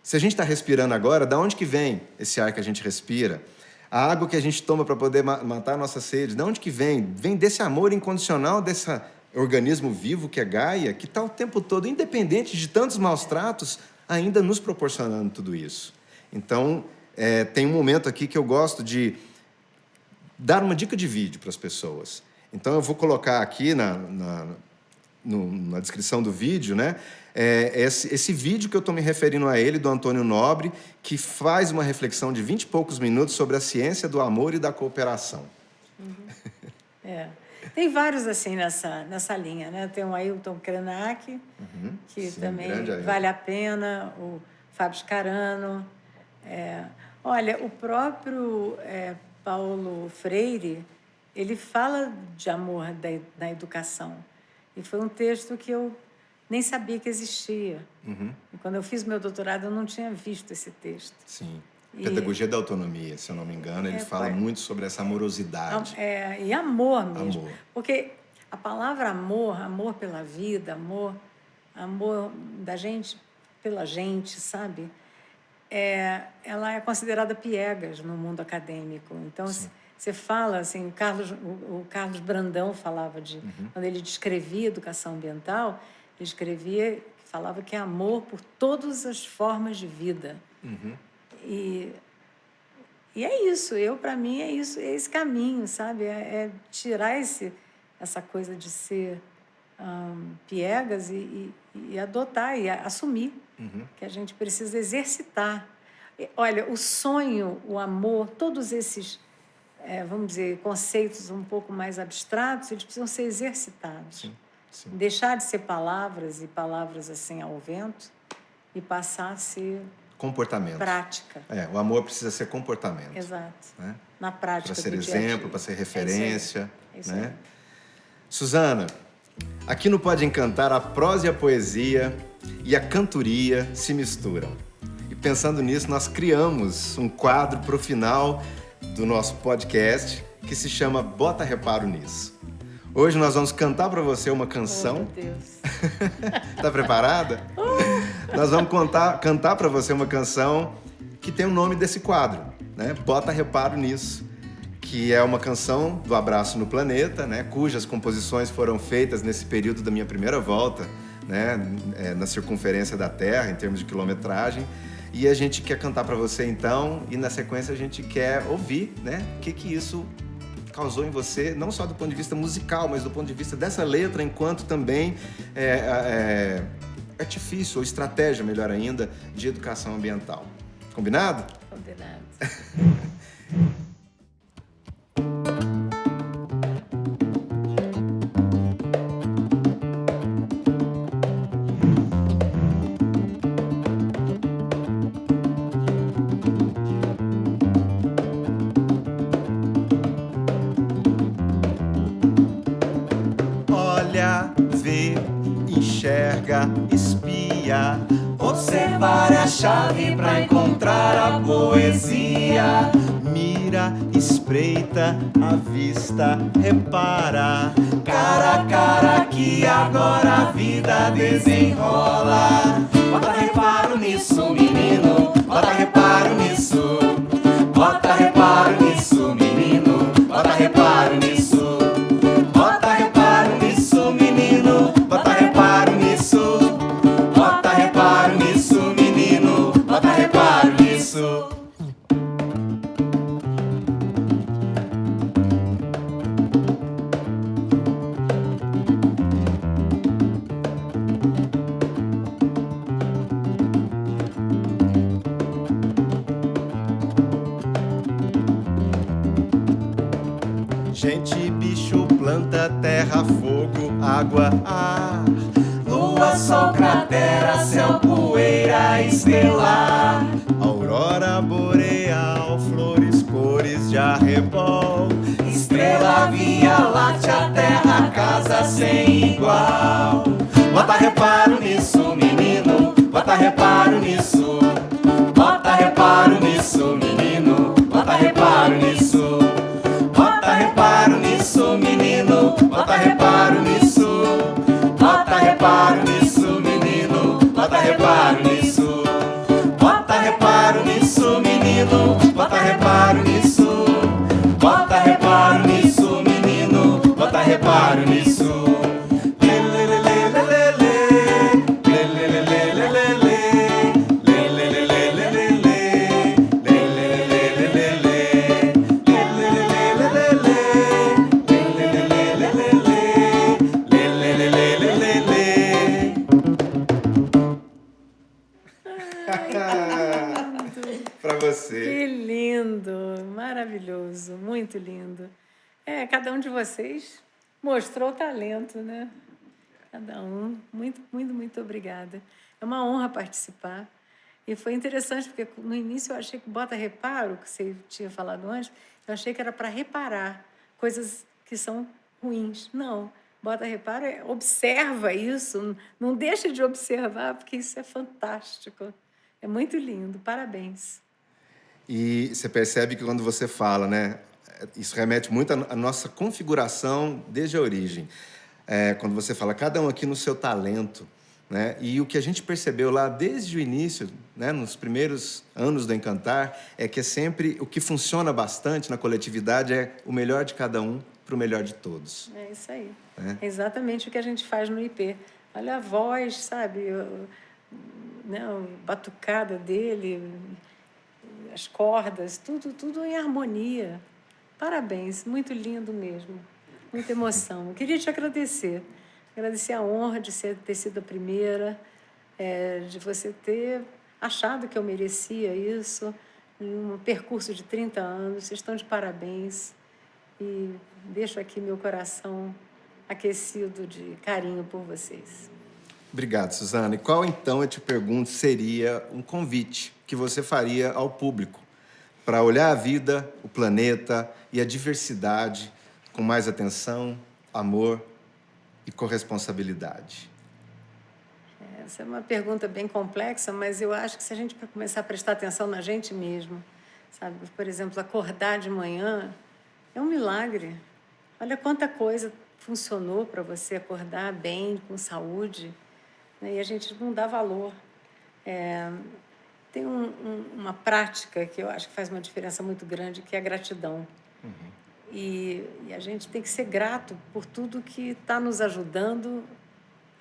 S4: se a gente está respirando agora, de onde que vem esse ar que a gente respira? A água que a gente toma para poder matar a nossa sede, de onde que vem? Vem desse amor incondicional, desse organismo vivo que é Gaia, que está o tempo todo, independente de tantos maus tratos, ainda nos proporcionando tudo isso. Então, tem um momento aqui que eu gosto de dar uma dica de vídeo para as pessoas. Então, eu vou colocar aqui na descrição do vídeo, né, esse vídeo que eu estou me referindo a ele, do Antônio Nobre, que faz uma reflexão de 20 e poucos minutos sobre a ciência do amor e da cooperação.
S3: Tem vários assim nessa linha, né? Tem o Ailton Krenak, que
S4: Sim,
S3: também
S4: grande
S3: vale a pena, o Fábio Scarano. Olha, o próprio Paulo Freire, ele fala de amor da educação. E foi um texto que eu nem sabia que existia. E quando eu fiz meu doutorado, eu não tinha visto esse texto.
S4: Sim. Pedagogia da autonomia, se eu não me engano, ele fala muito sobre essa amorosidade.
S3: E amor mesmo.
S4: Amor.
S3: Porque a palavra amor, amor pela vida, amor da gente pela gente, sabe? Ela é considerada piegas no mundo acadêmico. Então, você fala, assim, o Carlos Brandão falava quando ele descrevia educação ambiental, ele falava que é amor por todas as formas de vida. E é isso, para mim, é isso, é esse caminho, sabe? Tirar essa coisa de ser piegas e adotar e assumir que a gente precisa exercitar. Olha, o sonho, o amor, todos esses, vamos dizer, conceitos um pouco mais abstratos, eles precisam ser exercitados.
S4: Sim.
S3: Deixar de ser palavras e palavras assim ao vento e passar a ser
S4: comportamento.
S3: Prática.
S4: O amor precisa ser comportamento.
S3: Exato.
S4: Né?
S3: Na prática.
S4: Para ser
S3: do dia a dia.
S4: exemplo, para ser referência.
S3: É isso
S4: né? Suzana, aqui no Pode Encantar, a prosa e a poesia e a cantoria se misturam. E pensando nisso, nós criamos um quadro para o final do nosso podcast que se chama Bota Reparo Nisso. Hoje nós vamos cantar para você uma canção.
S3: Oh, meu Deus.
S4: Tá preparada? Nós vamos cantar para você uma canção que tem o nome desse quadro, né? Bota Reparo Nisso, que é uma canção do Abraço no Planeta, né? Cujas composições foram feitas nesse período da minha primeira volta, né? Na circunferência da Terra, em termos de quilometragem. E a gente quer cantar para você, então, e na sequência a gente quer ouvir, né? O que isso causou em você, não só do ponto de vista musical, mas do ponto de vista dessa letra, enquanto também artifício ou estratégia, melhor ainda, de educação ambiental. Combinado?
S3: Combinado.
S4: Olha, vê, enxerga, espia. Observar é a chave para encontrar a poesia. mira, espreita, avista, repara. Cara a cara que agora a vida desenrola. Bota reparo nisso, menino, bota reparo nisso. Bota reparo nisso, menino, bota reparo nisso. Bota reparo nisso, menino, bota reparo nisso. Bota reparo nisso, menino, bota reparo nisso. Gente, bicho, planta, terra, fogo, água, ar. Lua, sol, cratera, céu, poeira, estelar. Aurora boreal, flores, cores de arrebol. Estrela, via láctea, terra, casa sem igual. Bota reparo nisso, menino, bota reparo nisso. Bota reparo nisso, menino, bota reparo nisso. Bota reparo nisso, menino, bota reparo nisso. Bota reparo nisso, menino, bota reparo nisso. Bota reparo nisso, menino, bota reparo nisso. Bota reparo nisso, menino, bota reparo nisso. Pra você.
S3: Que lindo, maravilhoso, muito lindo. Cada um de vocês mostrou talento, né? Cada um. Muito, muito, muito obrigada. É uma honra participar. E foi interessante, porque no início eu achei que bota reparo, que você tinha falado antes, eu achei que era para reparar coisas que são ruins. Não, bota reparo, observa isso, não deixa de observar, porque isso é fantástico. É muito lindo, parabéns.
S4: E você percebe que quando você fala, né, isso remete muito à nossa configuração desde a origem. Quando você fala, cada um aqui no seu talento, né? E o que a gente percebeu lá desde o início, né, nos primeiros anos do Encantar, é que sempre o que funciona bastante na coletividade é o melhor de cada um para o melhor de todos.
S3: É isso aí. É exatamente o que a gente faz no IP. Olha a voz, sabe? Né, a batucada dele, as cordas, tudo em harmonia. Parabéns, muito lindo mesmo. Muita emoção. Eu queria te agradecer a honra de ter sido a primeira, de você ter achado que eu merecia isso, em um percurso de 30 anos. Vocês estão de parabéns e deixo aqui meu coração aquecido de carinho por vocês.
S4: Obrigado, Suzana. E qual, então, eu te pergunto, seria um convite que você faria ao público para olhar a vida, o planeta e a diversidade com mais atenção, amor e corresponsabilidade?
S3: Essa é uma pergunta bem complexa, mas eu acho que se a gente começar a prestar atenção na gente mesmo, sabe? Por exemplo, acordar de manhã é um milagre. Olha quanta coisa funcionou para você acordar bem, com saúde, né? E a gente não dá valor. Tem uma prática que eu acho que faz uma diferença muito grande, que é a gratidão. E a gente tem que ser grato por tudo que está nos ajudando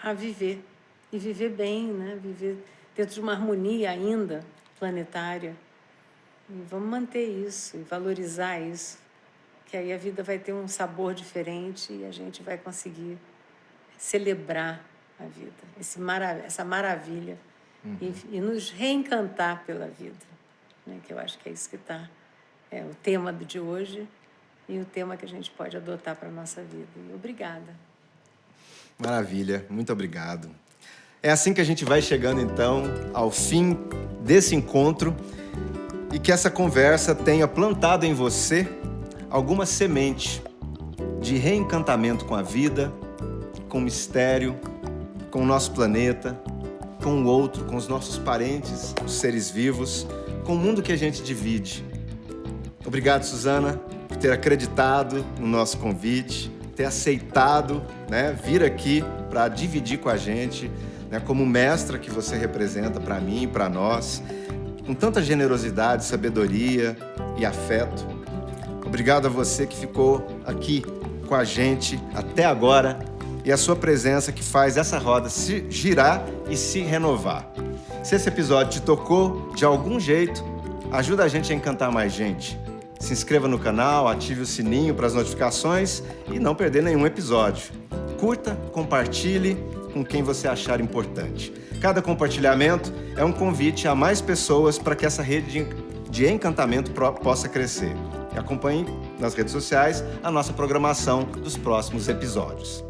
S3: a viver. E viver bem, né? Viver dentro de uma harmonia ainda planetária. E vamos manter isso e valorizar isso, que aí a vida vai ter um sabor diferente e a gente vai conseguir celebrar a vida, essa maravilha, e nos reencantar pela vida, né? Que eu acho que é isso que está o tema de hoje e o tema que a gente pode adotar para a nossa vida. E obrigada.
S4: Maravilha, muito obrigado. É assim que a gente vai chegando, então, ao fim desse encontro e que essa conversa tenha plantado em você alguma semente de reencantamento com a vida, com o mistério, com o nosso planeta, com o outro, com os nossos parentes, os seres vivos, com o mundo que a gente divide. Obrigado, Suzana, por ter acreditado no nosso convite, ter aceitado, né, vir aqui para dividir com a gente, né, como mestra que você representa para mim e para nós, com tanta generosidade, sabedoria e afeto. Obrigado a você que ficou aqui com a gente até agora e a sua presença que faz essa roda se girar e se renovar. Se esse episódio te tocou de algum jeito, ajuda a gente a encantar mais gente. Se inscreva no canal, ative o sininho para as notificações e não perder nenhum episódio. Curta, compartilhe com quem você achar importante. Cada compartilhamento é um convite a mais pessoas para que essa rede de encantamento possa crescer. E acompanhe nas redes sociais a nossa programação dos próximos episódios.